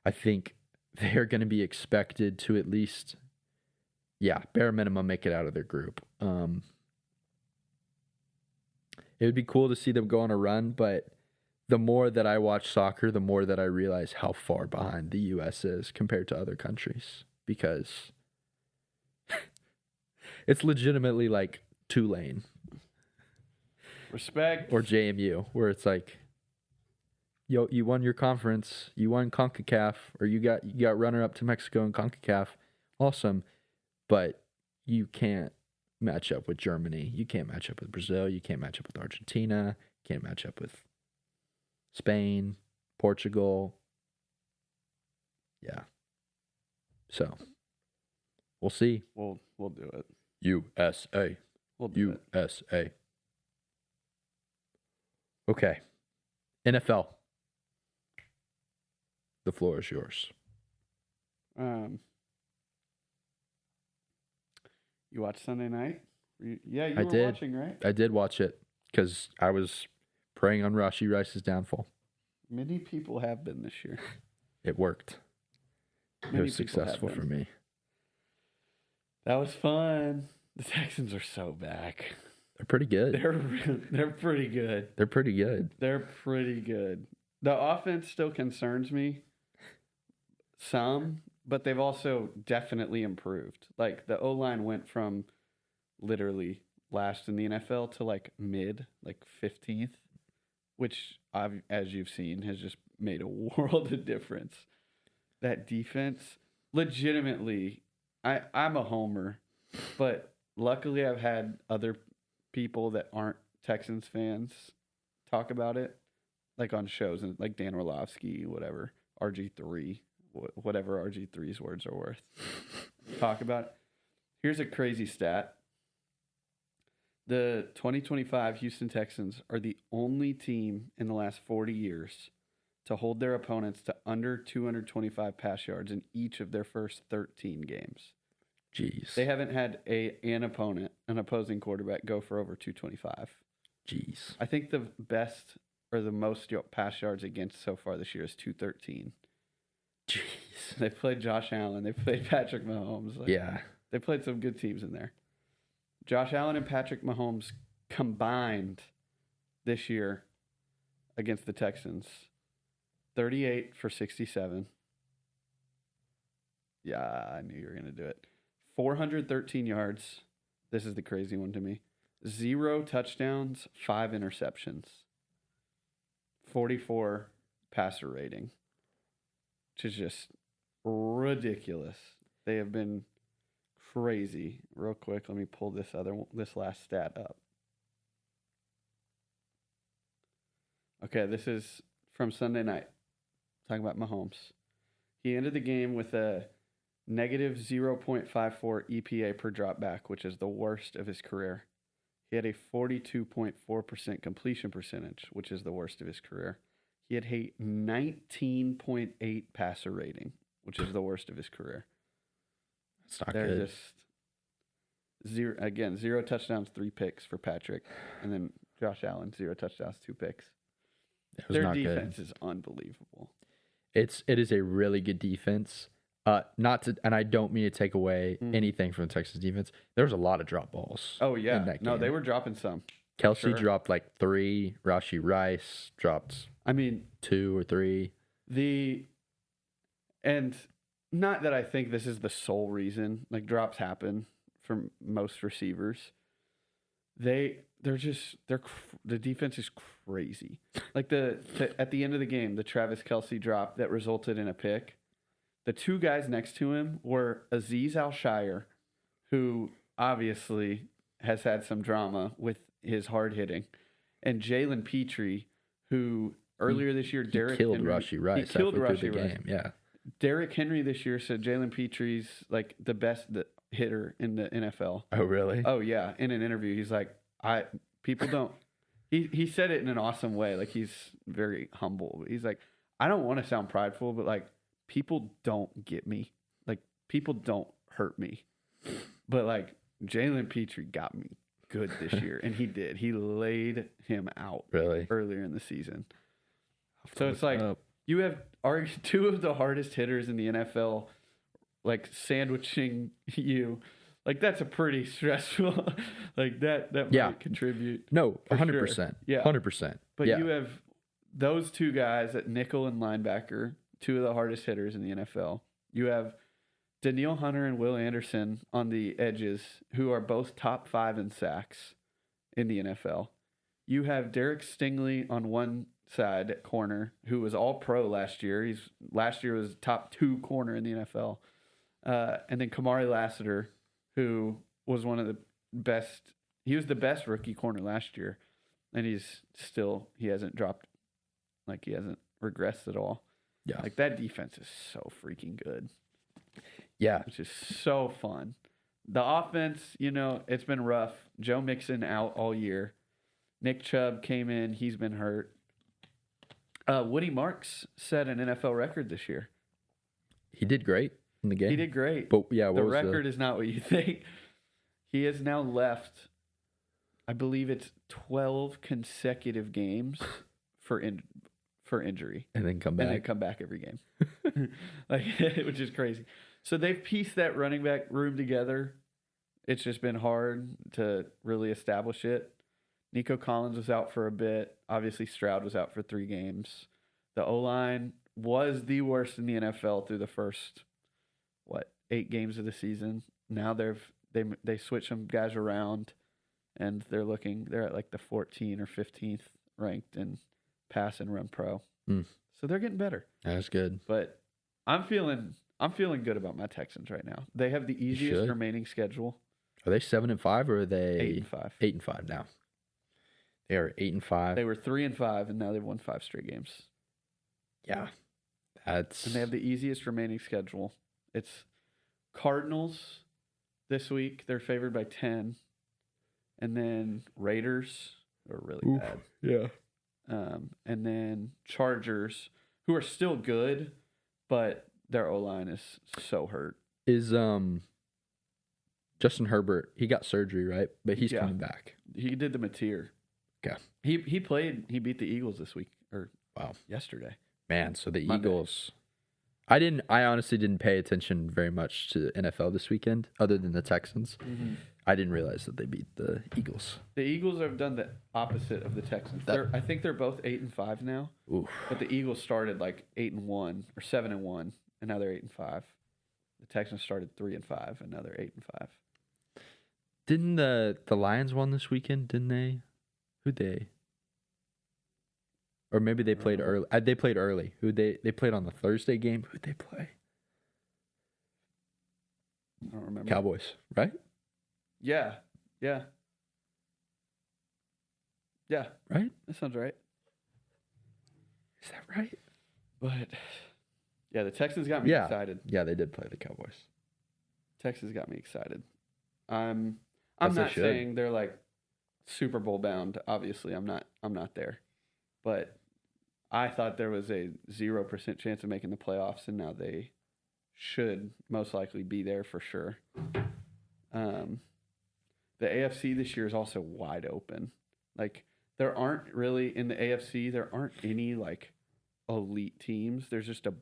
I think they're going to be expected to at least, bare minimum, make it out of their group. It would be cool to see them go on a run, but the more that I watch soccer, the more that I realize how far behind the U.S. is compared to other countries, because it's legitimately like Tulane. Respect. Or JMU, where it's like, yo, you won your conference, you won CONCACAF, or you got runner-up to Mexico in CONCACAF. Awesome. But you can't match up with Germany. You can't match up with Brazil. You can't match up with Argentina. You can't match up with Spain, Portugal. Yeah. So, we'll see. We'll do it. USA. We'll do USA. It. Okay. NFL. The floor is yours. You watched Sunday night? You were watching, right? I did watch it because I was praying on Rashee Rice's downfall. Many people have been this year. It worked. It was successful for me. That was fun. The Texans are so back. They're pretty good. They're pretty good. They're pretty good. They're pretty good. The offense still concerns me some, but they've also definitely improved. Like, the O-line went from literally last in the NFL to like mid, like 15th, which as you've seen has just made a world of difference. That defense, legitimately, I'm a homer, but luckily I've had other people that aren't Texans fans talk about it, like on shows, and like Dan Orlovsky, whatever, RG3, whatever RG3's words are worth. Talk about it. Here's a crazy stat. The 2025 Houston Texans are the only team in the last 40 years to hold their opponents to under 225 pass yards in each of their first 13 games. Jeez. They haven't had an opposing quarterback, go for over 225. Jeez. I think the best or the most pass yards against so far this year is 213. Jeez. They played Josh Allen. They played Patrick Mahomes. Yeah. They played some good teams in there. Josh Allen and Patrick Mahomes combined this year against the Texans, 38 for 67. Yeah, I knew you were going to do it. 413 yards. This is the crazy one to me. 0 touchdowns, 5 interceptions. 44 passer rating, which is just ridiculous. They have been crazy. Real quick, let me pull this last stat up. Okay, this is from Sunday night. Talking about Mahomes. He ended the game with a negative 0.54 EPA per dropback, which is the worst of his career. He had a 42.4% completion percentage, which is the worst of his career. He had a 19.8 passer rating, which is the worst of his career. It's not They're good. just 0 touchdowns, 3 picks for Patrick, and then Josh Allen, 0 touchdowns, 2 picks. Their defense is unbelievable. It is a really good defense. Not to, and I don't mean to take away anything from the Texas defense. There was a lot of drop balls. Oh yeah, in that no, game. they were dropping some. Kelsey dropped like 3. Rashi Rice dropped. I mean, 2 or 3. And not that I think this is the sole reason. Like drops happen for most receivers. The defense is crazy. Like at the end of the game, the Travis Kelce drop that resulted in a pick. The 2 guys next to him were Azeez Al-Shire, who obviously has had some drama with his hard hitting, and Jalen Petrie, who earlier this year killed Rashi Rice. He killed Rashi Rice. Game. Yeah. Derrick Henry this year said Jalen Petrie's like the best hitter in the NFL. Oh really? Oh yeah. In an interview, he's like, people don't. He said it in an awesome way. Like he's very humble. He's like, I don't want to sound prideful, but like people don't get me. Like people don't hurt me. But like Jalen Petrie got me good this year, and he did. He laid him out really earlier in the season. So it's like you have 2 of the hardest hitters in the NFL, like sandwiching you. Like that's a pretty stressful. Like that might contribute. No, 100%. Sure. Yeah, 100%. But you have those 2 guys at nickel and linebacker, 2 of the hardest hitters in the NFL. You have Danielle Hunter and Will Anderson on the edges, who are both top 5 in sacks in the NFL. You have Derek Stingley on one side at corner, who was all pro last year. Last year was top 2 corner in the NFL. And then Kamari Lassiter, who was one of the best. He was the best rookie corner last year. And he hasn't dropped, like he hasn't regressed at all. Yeah. Like that defense is so freaking good. Yeah. Which is so fun. The offense, it's been rough. Joe Mixon out all year. Nick Chubb came in. He's been hurt. Woody Marks set an NFL record this year. He did great in the game. He did great. But yeah, the record is not what you think. He has now left, I believe it's 12 consecutive games for injury. And then come back. And then come back every game. Which is crazy. So they've pieced that running back room together. It's just been hard to really establish it. Nico Collins was out for a bit. Obviously, Stroud was out for 3 games. The O-line was the worst in the NFL through the first, 8 games of the season. Now they switched some guys around, and they're at like the 14th or 15th ranked in pass and run pro. So they're getting better. That's good. But I'm feeling good about my Texans right now. They have the easiest remaining schedule. Are they 7-5 or are they 8-5? 8-5 now. They are 8-5. They were 3-5, and now they've won 5 straight games. Yeah, and they have the easiest remaining schedule. It's Cardinals this week. They're favored by 10, and then Raiders are really bad. Yeah. And then Chargers, who are still good, but their O-line is so hurt. Is Justin Herbert? He got surgery, right? But he's coming back. He did the Mateer. Okay. He played. He beat the Eagles this week or yesterday. Man, so the Monday. Eagles. I honestly didn't pay attention very much to the NFL this weekend, other than the Texans. Mm-hmm. I didn't realize that they beat the Eagles. The Eagles have done the opposite of the Texans. I think they're both 8-5 now. Oof. But the Eagles started like 8-1 or 7-1, and now they're 8-5. The Texans started 3-5, and now they're 8-5. Didn't the Lions won this weekend? Didn't they? Who'd they? Or maybe they played early. They played early. They played on the Thursday game? Who'd they play? I don't remember. Cowboys, right? Yeah. Right? That sounds right. Is that right? But yeah, the Texans got me excited. Yeah, they did play the Cowboys. Texans got me excited. I'm not saying they're like Super Bowl bound. Obviously, I'm not there. But I thought there was a 0% chance of making the playoffs, and now they should most likely be there for sure. The AFC this year is also wide open. Like, there aren't really, in the AFC, there aren't any, like, elite teams. There's just a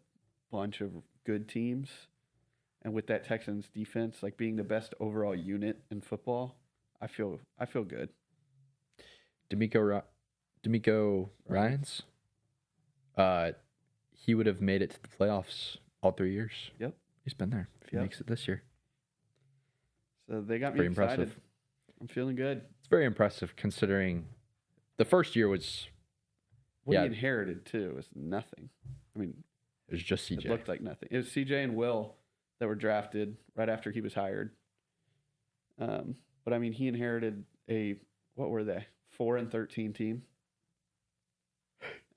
bunch of good teams. and with that Texans defense, like being the best overall unit in football, I feel good. D'Amico Ryans, he would have made it to the playoffs all 3 years. Yep. He's been there. If he makes it this year. So they got me Pretty excited. impressive. I'm feeling good. It's very impressive considering the first year was... What he inherited, too, was nothing. I mean... It was just CJ. It looked like nothing. It was CJ and Will that were drafted right after he was hired. But, I mean, he inherited what were they? 4-13 team.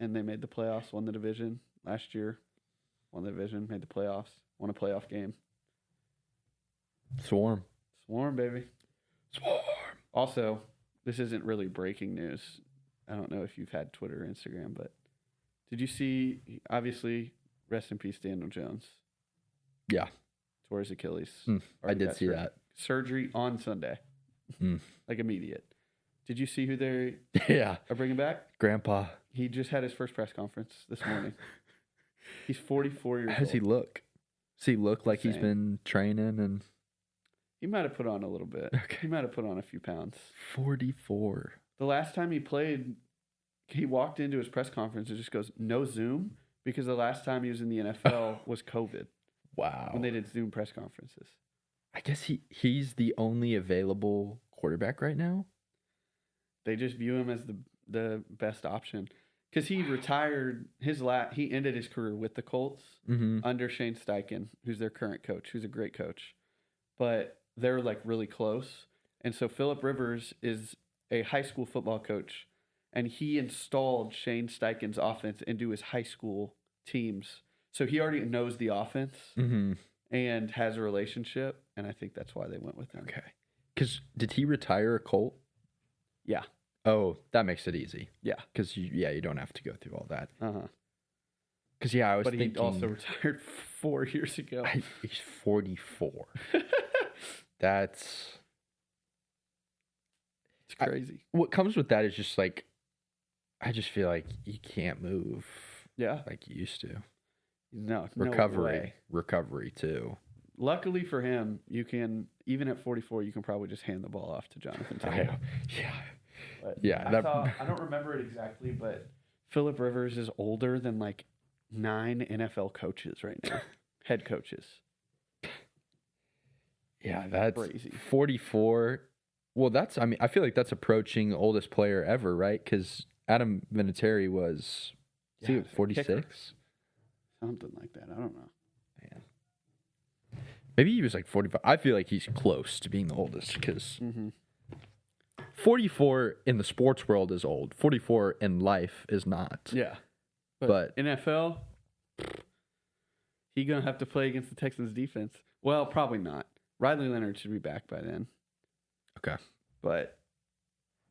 And they made the playoffs, won the division last year. Won the division, made the playoffs, won a playoff game. Swarm, baby. Swarm. Also, this isn't really breaking news. I don't know if you've had Twitter or Instagram, but did you see, obviously, rest in peace, Daniel Jones? Yeah. Tore his Achilles. I did see that. Surgery on Sunday. Like immediate. Did you see who they are bringing back? Grandpa. He just had his first press conference this morning. He's 44 years old. How does he look? Does he look like he's been training? And he might have put on a little bit. Okay. He might have put on a few pounds. 44. The last time he played, he walked into his press conference and just goes, no Zoom, because the last time he was in the NFL was COVID. Wow. When they did Zoom press conferences. I guess he's the only available quarterback right now. They just view him as the best option. Because he retired, he ended his career with the Colts under Shane Steichen, who's their current coach, who's a great coach. But they're like really close. And so Phillip Rivers is a high school football coach, and he installed Shane Steichen's offense into his high school teams. So he already knows the offense and has a relationship, and I think that's why they went with him. Okay. Because did he retire a Colt? Yeah. Oh, that makes it easy. Yeah. Because, you don't have to go through all that. Uh-huh. Because, I was thinking... But he also retired 4 years ago. He's 44. That's... It's crazy. What comes with that is just like... I just feel like you can't move like you used to. No Recovery, way. too. Luckily for him, you can, even at 44, you can probably just hand the ball off to Jonathan Taylor. Yeah. I don't remember it exactly, but Phillip Rivers is older than like 9 NFL coaches right now, head coaches. Yeah, that's crazy. 44. Well, I feel like that's approaching oldest player ever, right? Because Adam Vinatieri was 46? Something like that. I don't know. Man. Maybe he was like 45. I feel like he's close to being the oldest because 44 in the sports world is old. 44 in life is not. Yeah. But NFL, he going to have to play against the Texans defense. Well, probably not. Riley Leonard should be back by then. Okay. But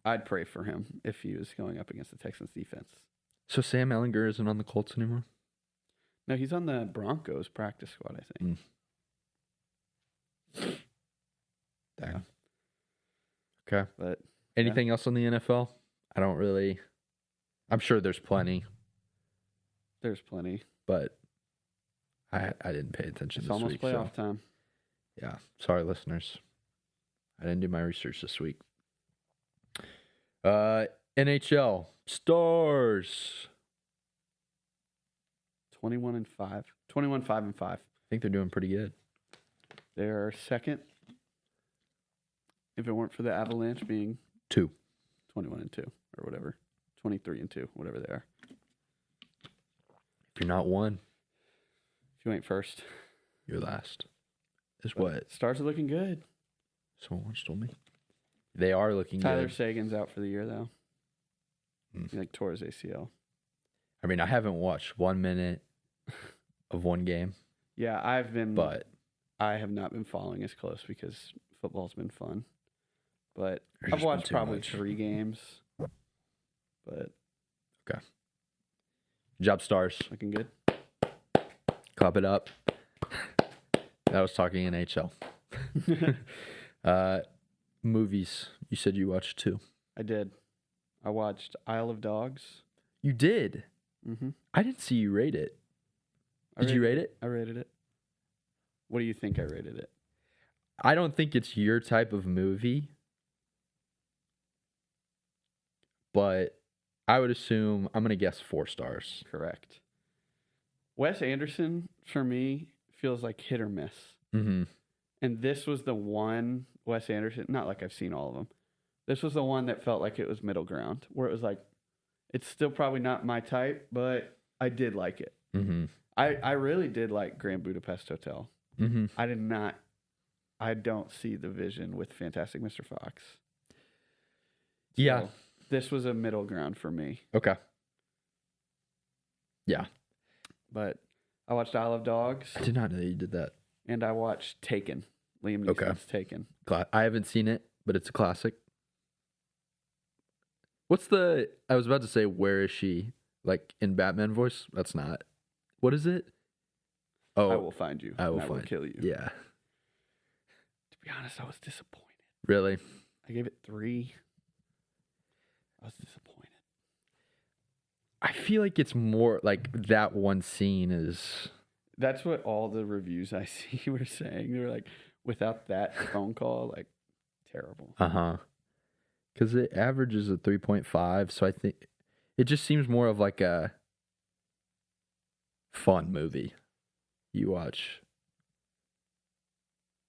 I'd pray for him if he was going up against the Texans defense. So Sam Ehlinger isn't on the Colts anymore? No, he's on the Broncos practice squad, I think. Damn. Okay. But anything else on the NFL? I'm sure there's plenty. There's plenty. But I didn't pay attention it's this week. It's almost playoff time. Yeah. Sorry, listeners. I didn't do my research this week. NHL. Stars. 21-5. 21-5-5. I think they're doing pretty good. They're second. If it weren't for the Avalanche being 2. 21-2 or whatever. 23-2, whatever they are. If you're not 1. If you ain't first. You're last. Is what? Stars are looking good. Someone once told me. They are looking Tyler good. Sagan's out for the year, though. He tore his ACL. I mean, I haven't watched 1 minute of one game. Yeah, I have not been following as close because football's been fun. But I've watched probably 3 games. But okay. Good job, Stars. Looking good. Clap it up. That was talking NHL. Movies. You said you watched 2. I did. I watched Isle of Dogs. You did? Mm-hmm. I didn't see you rate it. Did you rate it? I rated it. What do you think I rated it? I don't think it's your type of movie, but I would assume I'm gonna guess 4 stars. Correct. Wes Anderson, for me, feels like hit or miss. Mm-hmm. And this was the one Wes Anderson, not like I've seen all of them. This was the one that felt like it was middle ground, where it was like, it's still probably not my type, but I did like it. Mm-hmm. I really did like Grand Budapest Hotel. Mm-hmm. I don't see the vision with Fantastic Mr. Fox. Yeah. So this was a middle ground for me. Okay. Yeah. But I watched Isle of Dogs. I did not know you did that. And I watched Taken. Liam Neeson's Taken. I haven't seen it, but it's a classic. I was about to say, where is she? Like in Batman voice? That's not. What is it? Oh, I will find you. I will kill you. Yeah. To be honest, I was disappointed. Really? I gave it 3. I was disappointed. I feel like it's more like that one scene is. That's what all the reviews I see were saying. They were like, without that phone call, like, terrible. Uh-huh. Because it averages a 3.5, so I think it just seems more of like a fun movie you watch.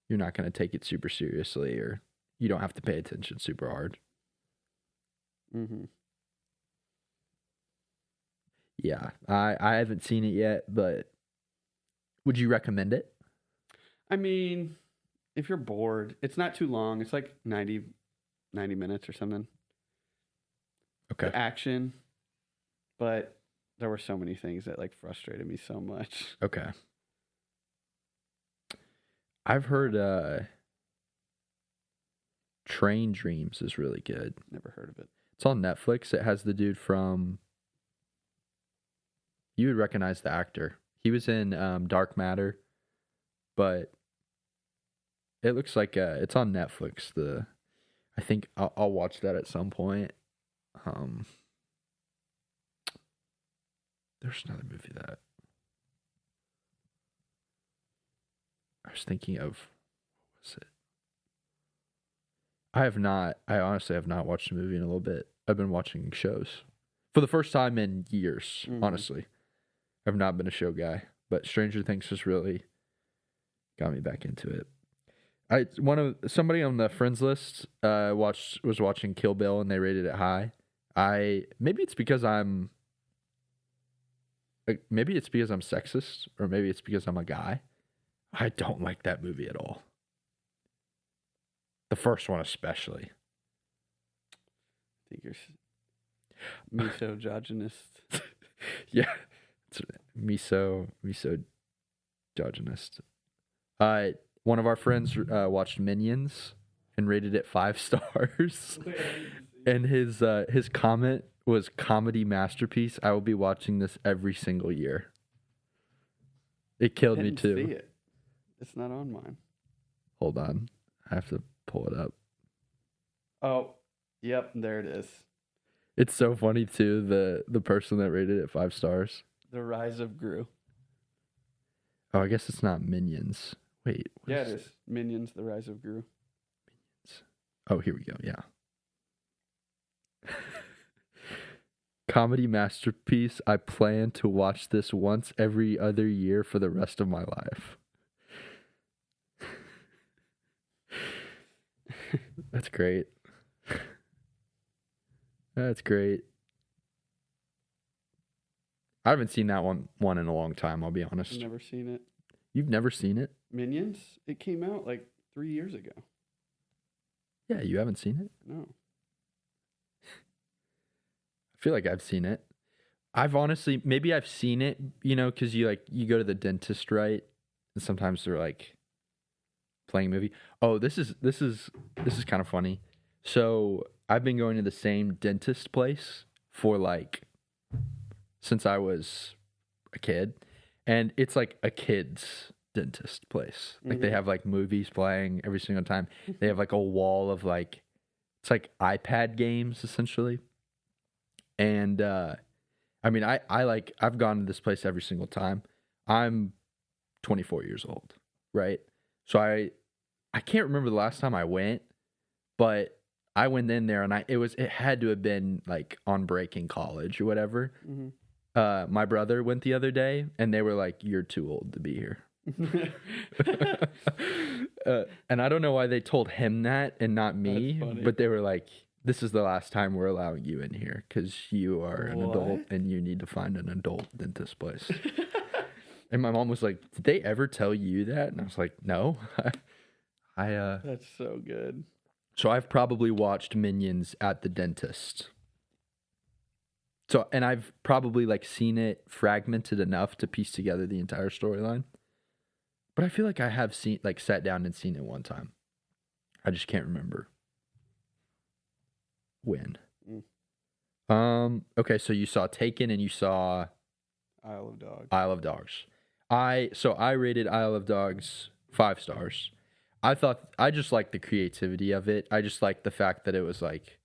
You're not going to take it super seriously, or you don't have to pay attention super hard. Mm-hmm. Yeah, I haven't seen it yet, but would you recommend it? I mean, if you're bored, it's not too long. It's like 90 minutes or something. Okay. The action, but there were so many things that like frustrated me so much. Okay. I've heard Train Dreams is really good. Never heard of it. It's on Netflix. It has the dude from... You would recognize the actor. He was in Dark Matter, but it looks like it's on Netflix. I think I'll watch that at some point. There's another movie that I was thinking of. What was it? I honestly have not watched a movie in a little bit. I've been watching shows for the first time in years, honestly. I've not been a show guy, but Stranger Things just really got me back into it. Somebody on the friends list was watching Kill Bill and they rated it high. Maybe it's because I'm sexist, or maybe it's because I'm a guy. I don't like that movie at all. The first one especially. I think you're misogynist. Yeah. It's misogynist. One of our friends watched Minions and rated it 5 stars. And his comment was, "Comedy masterpiece. I will be watching this every single year." It killed me too. See it. It's not on mine. Hold on. I have to pull it up. Oh, yep, there it is. It's so funny too, the person that rated it 5 stars. The Rise of Gru. Oh, I guess it's not Minions. Wait. Yeah, it is. Minions, The Rise of Gru. Minions. Oh, here we go. Yeah. Comedy masterpiece. I plan to watch this once every other year for the rest of my life. That's great. That's great. I haven't seen that one in a long time, I'll be honest. I've never seen it. You've never seen it? Minions? It came out like 3 years ago. Yeah, you haven't seen it? No. I feel like I've seen it. Maybe I've seen it, because you go to the dentist, right? And sometimes they're like playing a movie. Oh, this is kind of funny. So I've been going to the same dentist place for since I was a kid, and it's like a kid's dentist place. Like they have movies playing every single time. They have a wall of it's like iPad games essentially. And I've gone to this place every single time. I'm 24 years old, right? So I can't remember the last time I went, but I went in there and it had to have been like on break in college or whatever. Mm-hmm. My brother went the other day and they were like, "You're too old to be here." And I don't know why they told him that and not me, but they were like, "This is the last time we're allowing you in here because you are an adult and you need to find an adult dentist place." And my mom was like, "Did they ever tell you that?" And I was like, "No." That's so good. So I've probably watched Minions at the dentist. So, and I've probably like seen it fragmented enough to piece together the entire storyline. But I feel like I have sat down and seen it one time. I just can't remember when. Okay, so you saw Taken and you saw Isle of Dogs. Isle of Dogs. I rated Isle of Dogs 5 stars. I just liked the creativity of it. I just liked the fact that it was like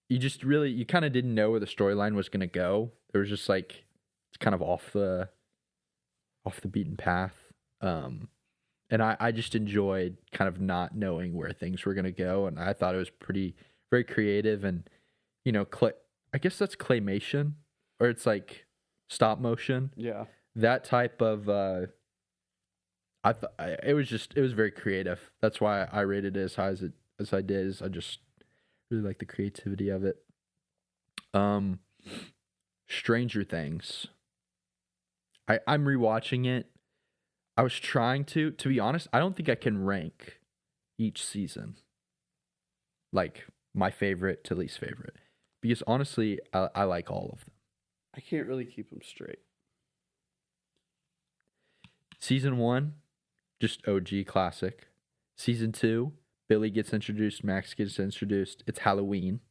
you kind of didn't know where the storyline was going to go. It was just like it's kind of off the beaten path. And I just enjoyed kind of not knowing where things were going to go, and I thought it was very creative, and I guess that's claymation, or it's like stop motion. Yeah. That type of it was very creative. That's why I rated it as high as I did. I just really like the creativity of it. Stranger Things. I'm rewatching it. I was trying to be honest, I don't think I can rank each season like my favorite to least favorite, because honestly, I like all of them. I can't really keep them straight. Season 1, just OG classic. Season 2, Billy gets introduced, Max gets introduced. It's Halloween.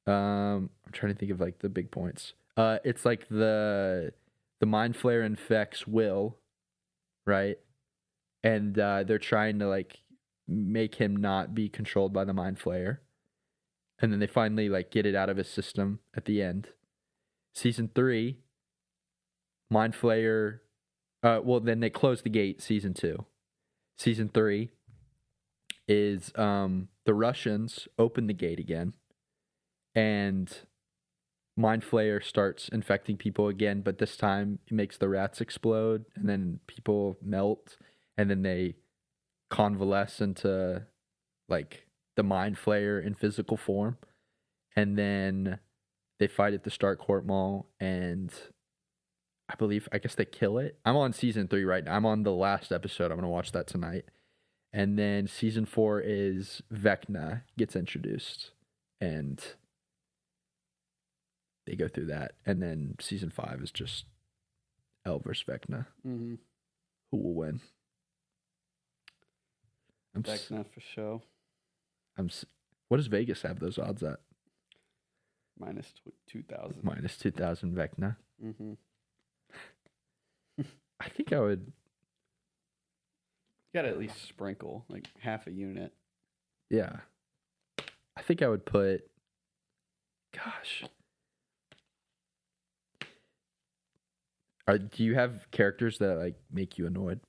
I'm trying to think of like the big points. It's like the mind flare infects Will, right? And they're trying to like make him not be controlled by the mind flare. And then they finally like get it out of his system at the end. Season 3, mind flare. Then they close the gate. Season 2. Season 3 is the Russians open the gate again, and Mind Flayer starts infecting people again, but this time it makes the rats explode, and then people melt, and then they convalesce into like the Mind Flayer in physical form, and then they fight at the Starcourt Mall, and I guess they kill it. I'm on season 3 right now. I'm on the last episode. I'm gonna watch that tonight, and then season 4 is Vecna gets introduced, and they go through that, and then season 5 is just El versus Vecna. Mm-hmm. Who will win? Vecna for show. What does Vegas have those odds at? Minus 2,000. Minus 2,000 Vecna. Mm-hmm. I think I would. You got to at least sprinkle like half a unit. Yeah. I think I would put. Gosh. Do you have characters that like make you annoyed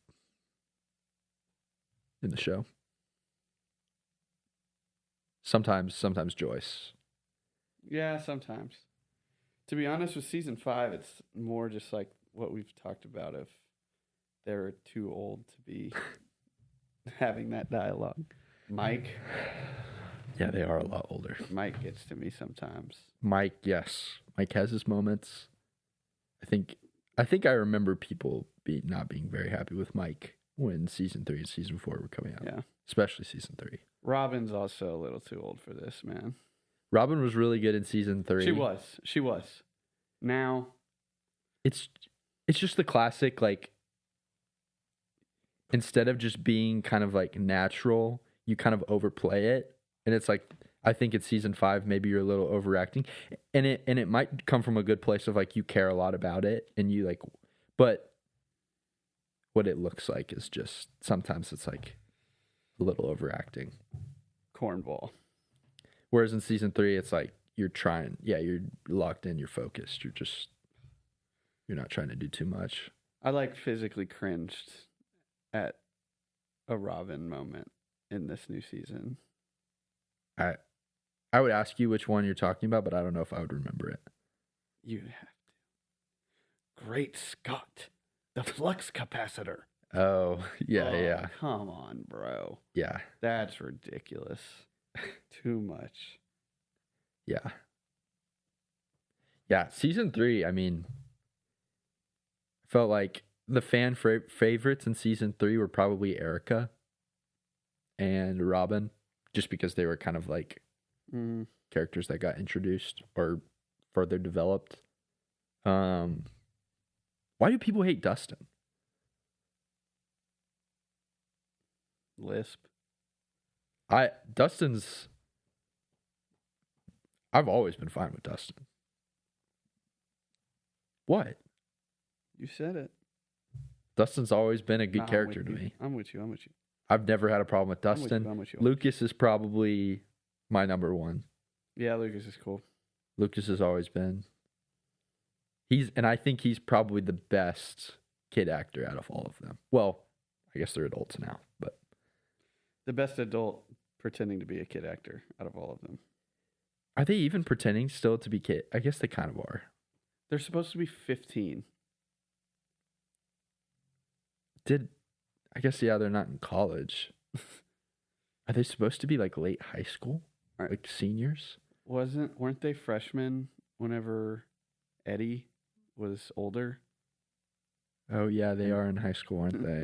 in the show? Sometimes Joyce. Yeah, sometimes. To be honest, with season 5, it's more just like what we've talked about. If they're too old to be having that dialogue, Mike. Yeah, they are a lot older. Mike gets to me sometimes. Mike, yes, Mike has his moments. I think I remember people not being very happy with Mike when season 3 and season 4 were coming out. Yeah, especially season 3. Robin's also a little too old for this, man. Robin was really good in season 3. She was. Now, it's just the classic, like, instead of just being kind of like natural, you kind of overplay it, and it's like, I think in season 5 maybe you're a little overacting, and it might come from a good place of like you care a lot about it, and you like, but what it looks like is just sometimes it's like a little overacting. Cornball. Whereas in season 3, it's like you're you're locked in, you're focused, you're not trying to do too much. I like physically cringed at a Robin moment in this new season. I would ask you which one you're talking about, but I don't know if I would remember it. You have to. Great Scott, the flux capacitor. Oh, yeah, yeah. Come on, bro. Yeah. That's ridiculous. Too much. Yeah. Yeah, season 3, I mean, felt like the fan favorites in season 3 were probably Erica and Robin, just because they were kind of like characters that got introduced or further developed. Why do people hate Dustin? Lisp. I've always been fine with Dustin. What? You said it. Dustin's always been a good character to me. I'm with you. I've never had a problem with Dustin. I'm with you. Lucas is probably my number one. Yeah, Lucas is cool. Lucas has always been. And I think he's probably the best kid actor out of all of them. Well, I guess they're adults now, but the best adult pretending to be a kid actor out of all of them. Are they even pretending still to be kid? I guess they kind of are. They're supposed to be 15. I guess, yeah, they're not in college. Are they supposed to be like late high school? Like seniors? Weren't they freshmen whenever Eddie was older? Oh, yeah, they are in high school, aren't they?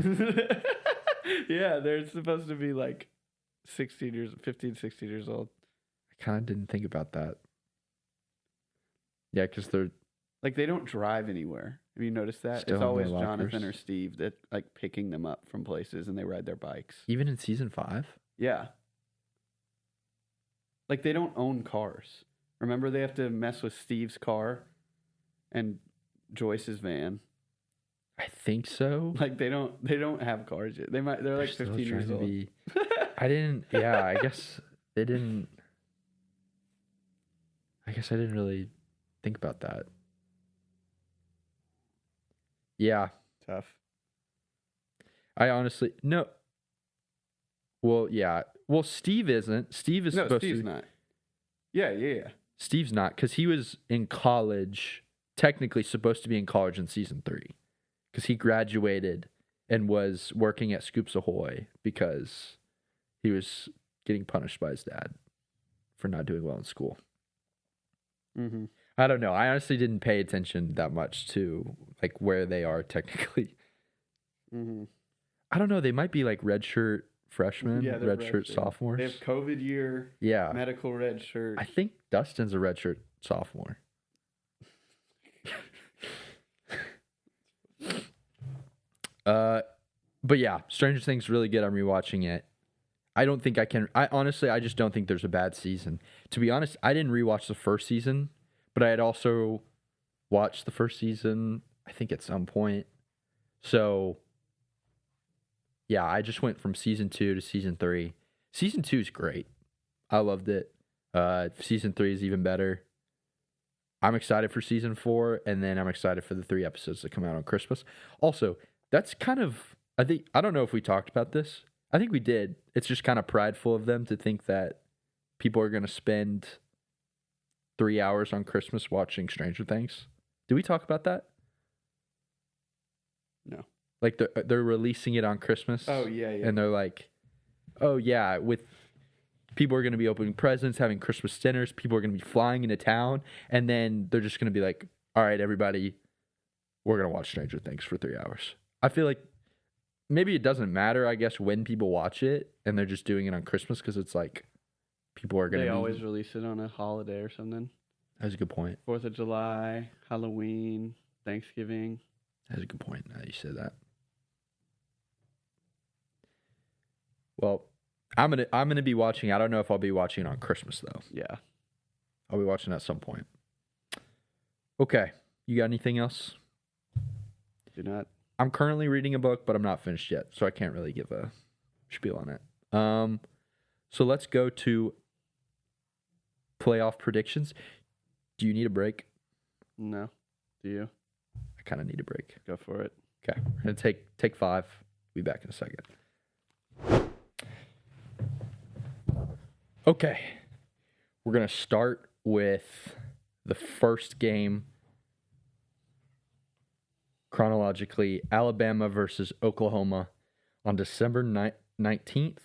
Yeah, they're supposed to be like 15, 16 years old. I kind of didn't think about that. Yeah, because they're... Like, they don't drive anywhere. Have you noticed that? It's always Jonathan or Steve that, like, picking them up from places, and they ride their bikes. Even in season 5? Yeah. Like, they don't own cars. Remember, they have to mess with Steve's car and Joyce's van. I think so. Like, they don't have cars yet. They're like 15 years old. I guess they didn't. I guess I didn't really think about that. Yeah. Tough. I honestly, no. Well, yeah. Well, Steve isn't. Steve is supposed to. No, Steve's not. Yeah. Steve's not, because he was in college, technically supposed to be in college in season 3. Because he graduated and was working at Scoops Ahoy because he was getting punished by his dad for not doing well in school. Mm-hmm. I don't know. I honestly didn't pay attention that much to like where they are technically. Mm-hmm. I don't know. They might be like redshirt freshmen, redshirt sophomores. They have COVID year. Yeah. Medical redshirt. I think Dustin's a redshirt sophomore. But yeah, Stranger Things really good. I'm rewatching it. I don't think I can. I just don't think there's a bad season. To be honest, I didn't rewatch the first season, but I had also watched the first season, I think at some point. So yeah, I just went from season 2 to season 3. Season 2 is great. I loved it. Season 3 is even better. I'm excited for season 4, and then I'm excited for the 3 episodes that come out on Christmas. Also, that's kind of, I don't know if we talked about this. I think we did. It's just kind of prideful of them to think that people are going to spend 3 hours on Christmas watching Stranger Things. Did we talk about that? No. Like they're releasing it on Christmas. Oh, yeah. And they're like, oh, yeah, with people are going to be opening presents, having Christmas dinners. People are going to be flying into town. And then they're just going to be like, all right, everybody, we're going to watch Stranger Things for 3 hours. I feel like maybe it doesn't matter, I guess, when people watch it, and they're just doing it on Christmas because it's like people are going to. They always release it on a holiday or something. That's a good point. 4th of July, Halloween, Thanksgiving. That's a good point. Now you said that. Well, I'm gonna be watching. I don't know if I'll be watching it on Christmas though. Yeah, I'll be watching at some point. Okay, you got anything else? Do not. I'm currently reading a book, but I'm not finished yet, so I can't really give a spiel on it. So let's go to playoff predictions. Do you need a break? No. Do you? I kind of need a break. Go for it. Okay, we're going to take 5. Be back in a second. Okay, we're going to start with the first game chronologically, Alabama versus Oklahoma on December 19th.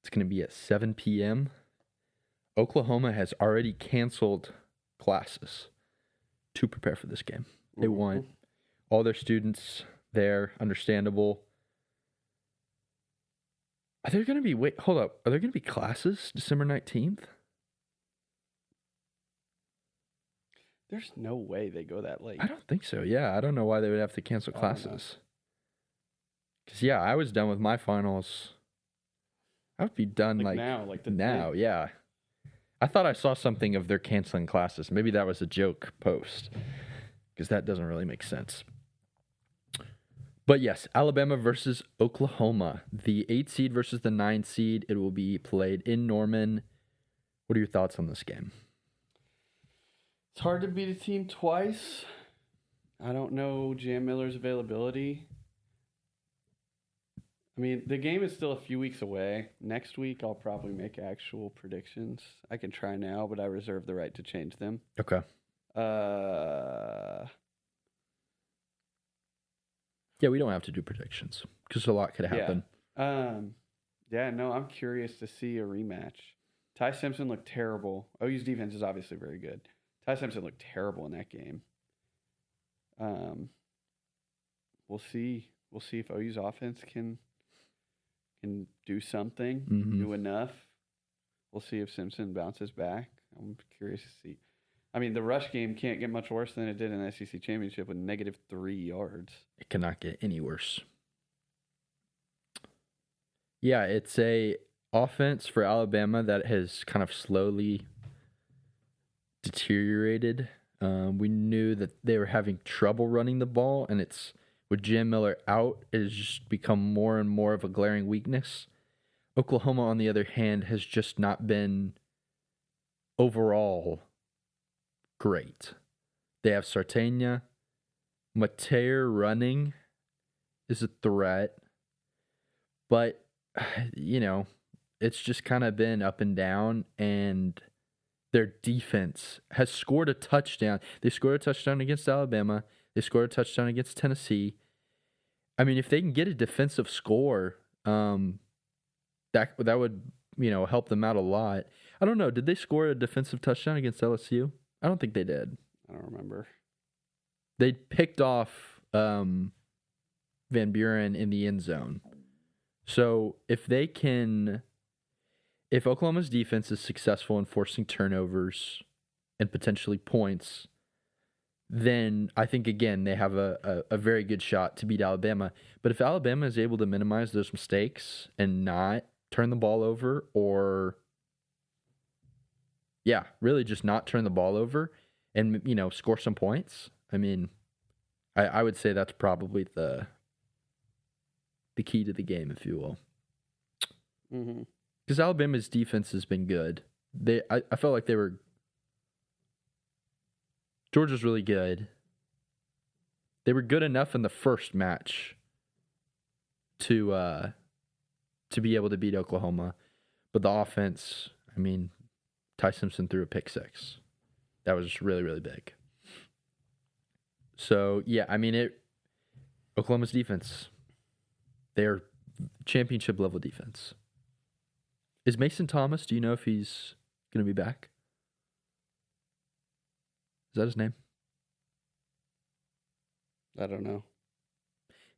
It's going to be at 7 p.m. Oklahoma has already canceled classes to prepare for this game. They want all their students there, understandable. Are there going to be, hold up, are there going to be classes December 19th? There's no way they go that late. I don't think so, yeah. I don't know why they would have to cancel classes. Because, yeah, I was done with my finals. I would be done now, yeah. I thought I saw something of their canceling classes. Maybe that was a joke post, because that doesn't really make sense. But yes, Alabama versus Oklahoma. The 8 seed versus the 9 seed. It will be played in Norman. What are your thoughts on this game? It's hard to beat a team twice. I don't know Jam Miller's availability. I mean, the game is still a few weeks away. Next week, I'll probably make actual predictions. I can try now, but I reserve the right to change them. Okay. Yeah, we don't have to do predictions because a lot could happen. Yeah, no, I'm curious to see a rematch. Ty Simpson looked terrible. OU's defense is obviously very good. Ty Simpson looked terrible in that game. We'll see. We'll see if OU's offense can do something, do enough. We'll see if Simpson bounces back. I'm curious to see. I mean, the rush game can't get much worse than it did in the SEC Championship with -3 yards. It cannot get any worse. Yeah, it's a offense for Alabama that has kind of slowly deteriorated. We knew that they were having trouble running the ball, and it's with Jam Miller out, it has just become more and more of a glaring weakness. Oklahoma, on the other hand, has just not been overall great. They have Sartenia. Mateer running is a threat. But, it's just kind of been up and down, and their defense has scored a touchdown. They scored a touchdown against Alabama. They scored a touchdown against Tennessee. I mean, if they can get a defensive score, that would, help them out a lot. I don't know. Did they score a defensive touchdown against LSU? I don't think they did. I don't remember. They picked off Van Buren in the end zone. So if Oklahoma's defense is successful in forcing turnovers and potentially points, then I think, again, they have a very good shot to beat Alabama. But if Alabama is able to minimize those mistakes and not turn the ball over, or, really just not turn the ball over and, score some points, I mean, I would say that's probably the key to the game, if you will. Because Alabama's defense has been good. I felt like they were... Georgia's really good. They were good enough in the first match to be able to beat Oklahoma. But the offense, I mean, Ty Simpson threw a pick 6. That was just really, really big. So, yeah, I mean, Oklahoma's defense, they're championship level defense. Is Mason Thomas, do you know if he's going to be back? Is that his name? I don't know.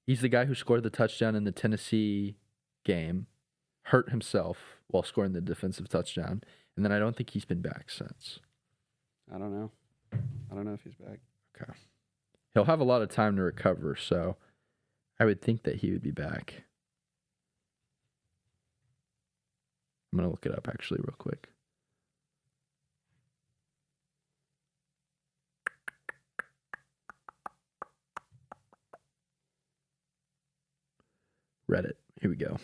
He's the guy who scored the touchdown in the Tennessee game, hurt himself while scoring the defensive touchdown, and then I don't think he's been back since. I don't know. I don't know if he's back. Okay. He'll have a lot of time to recover, so I would think that he would be back. I'm going to look it up actually real quick. Reddit. Here we go.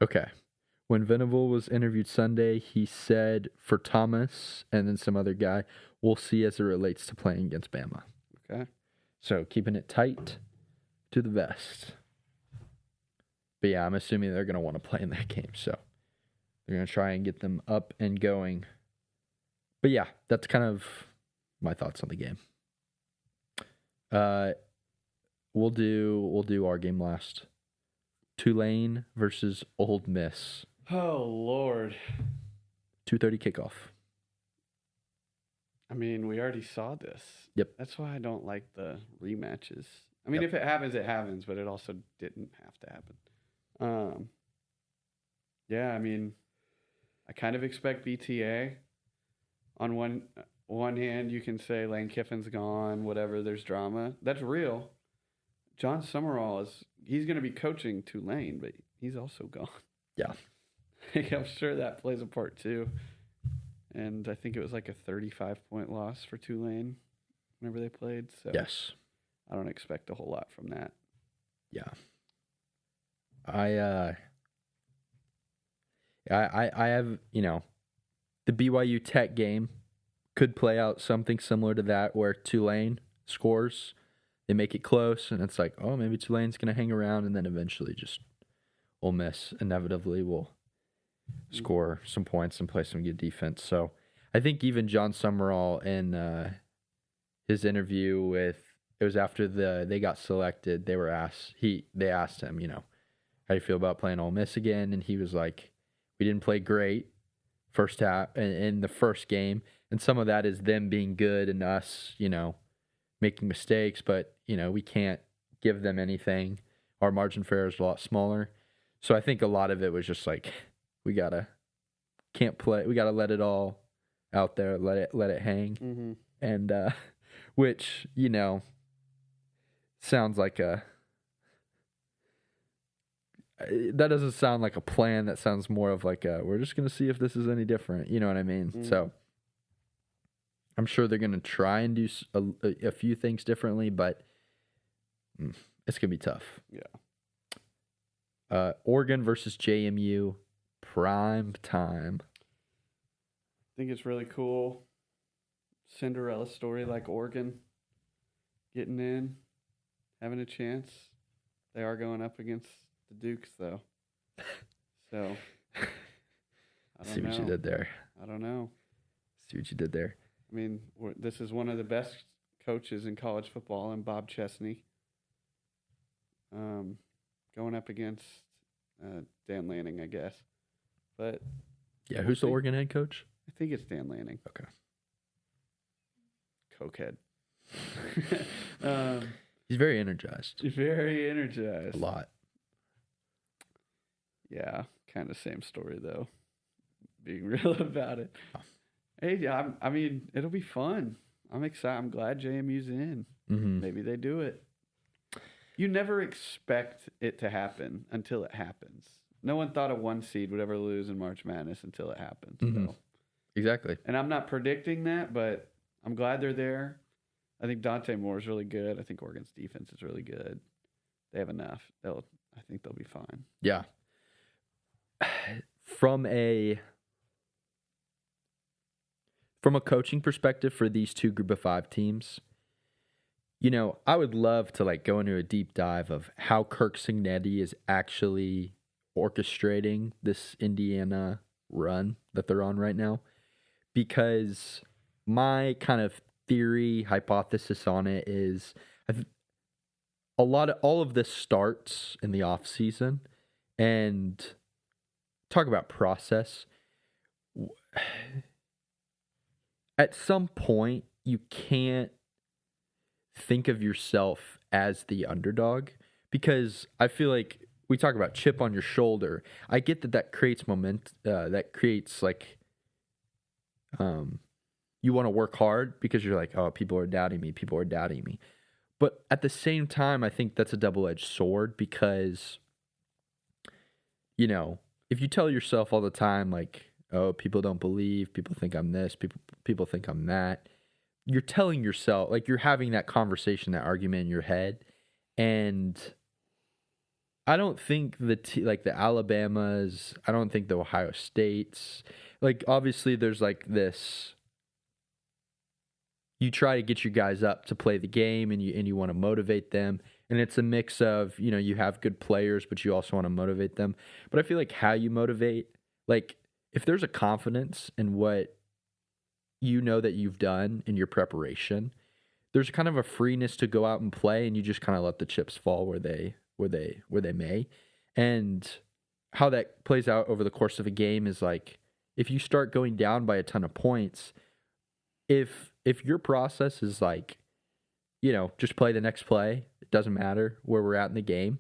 Okay. When Venable was interviewed Sunday, he said for Thomas and then some other guy, we'll see as it relates to playing against Bama. Okay. So keeping it tight to the vest. But yeah, I'm assuming they're going to want to play in that game. So they're going to try and get them up and going. But yeah, that's kind of my thoughts on the game. We'll do our game last. Tulane versus Ole Miss. Oh, Lord. 2:30 kickoff. I mean, we already saw this. Yep. That's why I don't like the rematches. I mean, Yep. if it happens, it happens, but it also didn't have to happen. Yeah, I mean, I kind of expect BTA. On one hand, you can say Lane Kiffin's gone, whatever, there's drama. That's real. John Summerall he's going to be coaching Tulane, but he's also gone. Yeah. I'm sure that plays a part too. And I think it was like a 35-point loss for Tulane whenever they played. So Yes. I don't expect a whole lot from that. Yeah. I have, the BYU Tech game could play out something similar to that where Tulane scores, they make it close, and it's like, oh, maybe Tulane's going to hang around, and then eventually just Ole Miss inevitably will score some points and play some good defense. So I think even John Summerall in his interview it was after they got selected, they asked him, how do you feel about playing Ole Miss again? And he was like, we didn't play great first half in the first game, and some of that is them being good and us, making mistakes, but we can't give them anything. Our margin for error is a lot smaller. So I think a lot of it was just like we gotta let it all out there, let it hang. Mm-hmm. And which, sounds like that doesn't sound like a plan. That sounds more of like we're just gonna see if this is any different. You know what I mean? Mm-hmm. So I'm sure they're gonna try and do a few things differently, but it's gonna be tough. Yeah. Oregon versus JMU, prime time. I think it's really cool. Cinderella story like Oregon getting in, having a chance. They are going up against the Dukes, though. So, I don't See what know. you did there. I don't know. See what you did there. I mean, this is one of the best coaches in college football, and Bob Chesney. Going up against Dan Lanning, I guess. But yeah, who's the Oregon head coach? I think it's Dan Lanning. Okay. Cokehead. He's very energized. Very energized. A lot. Yeah, kind of same story though. Being real about it. Hey, I mean, it'll be fun. I'm excited. I'm glad JMU's in. Mm-hmm. Maybe they do it. You never expect it to happen until it happens. No one thought a 1 seed would ever lose in March Madness until it happens. Mm-hmm. So. Exactly. And I'm not predicting that, but I'm glad they're there. I think Dante Moore is really good. I think Oregon's defense is really good. They have enough. I think they'll be fine. Yeah. From a coaching perspective for these two group of 5 teams, I would love to go into a deep dive of how Kirk Cignetti is actually orchestrating this Indiana run that they're on right now, because my kind of theory hypothesis on it is all of this starts in the off season. And talk about process. At some point, you can't think of yourself as the underdog, because I feel like we talk about chip on your shoulder. I get that creates momentum. That creates you want to work hard because you're like, oh, people are doubting me. People are doubting me. But at the same time, I think that's a double-edged sword, because if you tell yourself all the time, oh, people don't believe, people think I'm this, people think I'm that, you're telling yourself, you're having that conversation, that argument in your head, and I don't think like the Alabamas, I don't think the Ohio States, like obviously there's like this, you try to get your guys up to play the game and you want to motivate them. And it's a mix of, you have good players, but you also want to motivate them. But I feel like how you motivate, like if there's a confidence in what you know that you've done in your preparation, there's kind of a freeness to go out and play, and you just kind of let the chips fall where they may. And how that plays out over the course of a game is like, if you start going down by a ton of points, if your process is like, just play the next play, it doesn't matter where we're at in the game,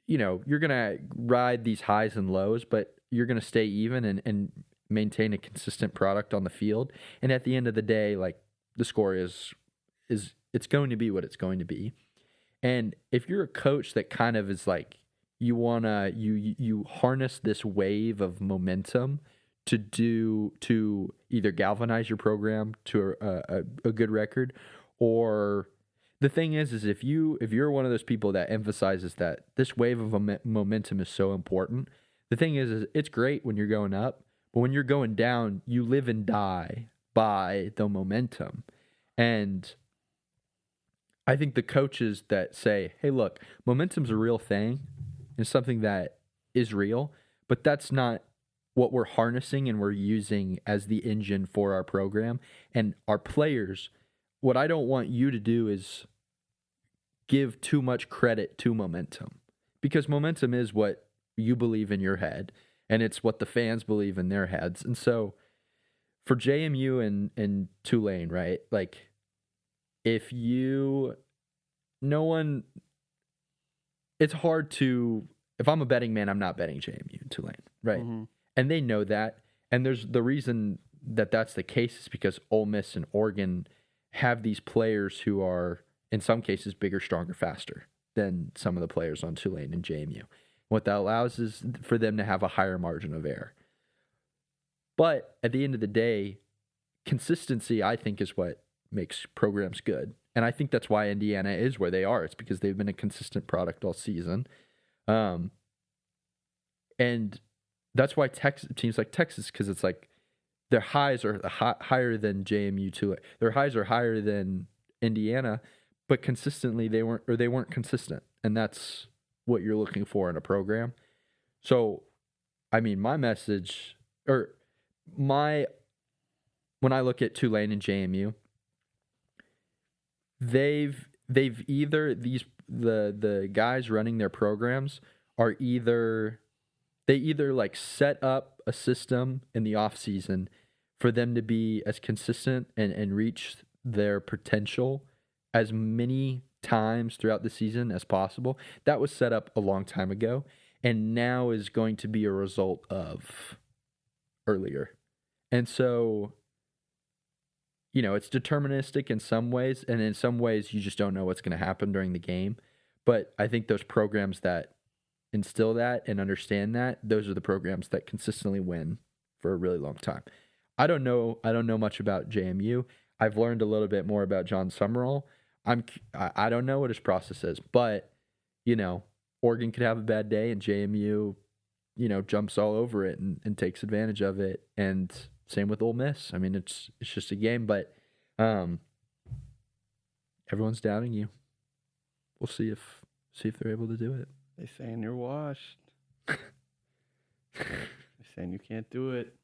you're going to ride these highs and lows, but you're going to stay even and maintain a consistent product on the field. And at the end of the day, like, the score is it's going to be what it's going to be. And if you're a coach that kind of is like, you harness this wave of momentum to either galvanize your program to a good record, or the thing is if you're one of those people that emphasizes that this wave of momentum is so important, the thing is it's great when you're going up, but when you're going down, you live and die by the momentum. And I think the coaches that say, hey, look, momentum's a real thing, it's something that is real, but that's not what we're harnessing and we're using as the engine for our program and our players. What I don't want you to do is give too much credit to momentum, because momentum is what you believe in your head and it's what the fans believe in their heads. And so for JMU and Tulane, right? Like, it's hard to, if I'm a betting man, I'm not betting JMU and Tulane, right? Mm-hmm. And they know that. And there's the reason that that's the case is because Ole Miss and Oregon have these players who are, in some cases, bigger, stronger, faster than some of the players on Tulane and JMU. What that allows is for them to have a higher margin of error. But at the end of the day, consistency, I think, is what makes programs good. And I think that's why Indiana is where they are. It's because they've been a consistent product all season. And that's why teams like Texas, because it's like their highs are higher than JMU Tulane. Their highs are higher than Indiana, but consistently they weren't consistent. And that's what you're looking for in a program. So, I mean, my message, when I look at Tulane and JMU, they've either the guys running their programs are either like set up a system in the off season for them to be as consistent and reach their potential as many times throughout the season as possible. That was set up a long time ago and now is going to be a result of earlier. And so, it's deterministic in some ways, and in some ways you just don't know what's going to happen during the game. But I think those programs that instill that and understand that, those are the programs that consistently win for a really long time. I don't know much about JMU. I've learned a little bit more about John Summerall. I don't know what his process is, but Oregon could have a bad day and JMU, jumps all over it and takes advantage of it. And same with Ole Miss. I mean, it's just a game, but everyone's doubting you. We'll see if they're able to do it. They saying you're washed. They're saying you can't do it.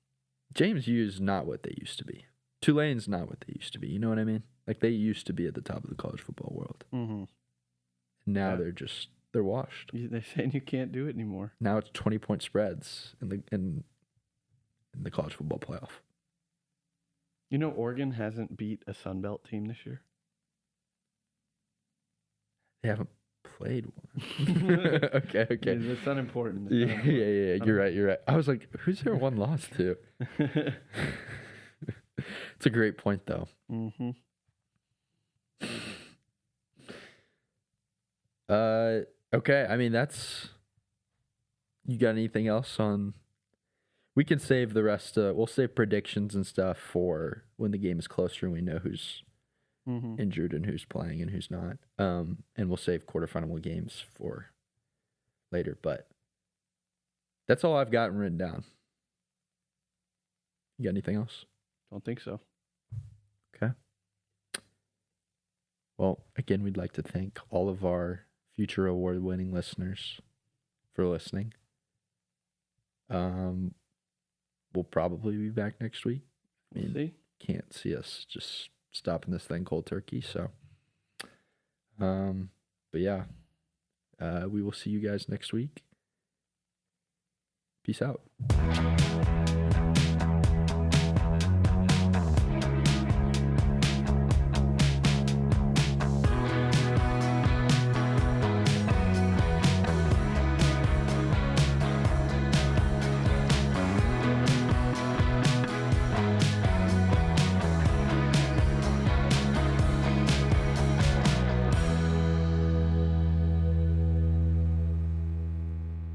James U is not what they used to be. Tulane's not what they used to be. You know what I mean? Like, they used to be at the top of the college football world. Mm-hmm. Now they're washed. They're saying you can't do it anymore. Now it's 20-point spreads in the college football playoff. Oregon hasn't beat a Sun Belt team this year. They haven't played one. Okay. It's unimportant. Yeah. You're right. I was like, who's their one loss to? It's a great point, though. Mm-hmm. Okay. I mean, you got anything else on? We can save the rest. We'll save predictions and stuff for when the game is closer and we know who's injured and who's playing and who's not. And we'll save quarterfinal games for later. But that's all I've gotten written down. You got anything else? Don't think so. Okay. Well, again, we'd like to thank all of our future award-winning listeners for listening. We'll probably be back next week. I mean, See? can't see us just stopping this thing cold turkey. So, but yeah, we will see you guys next week. Peace out.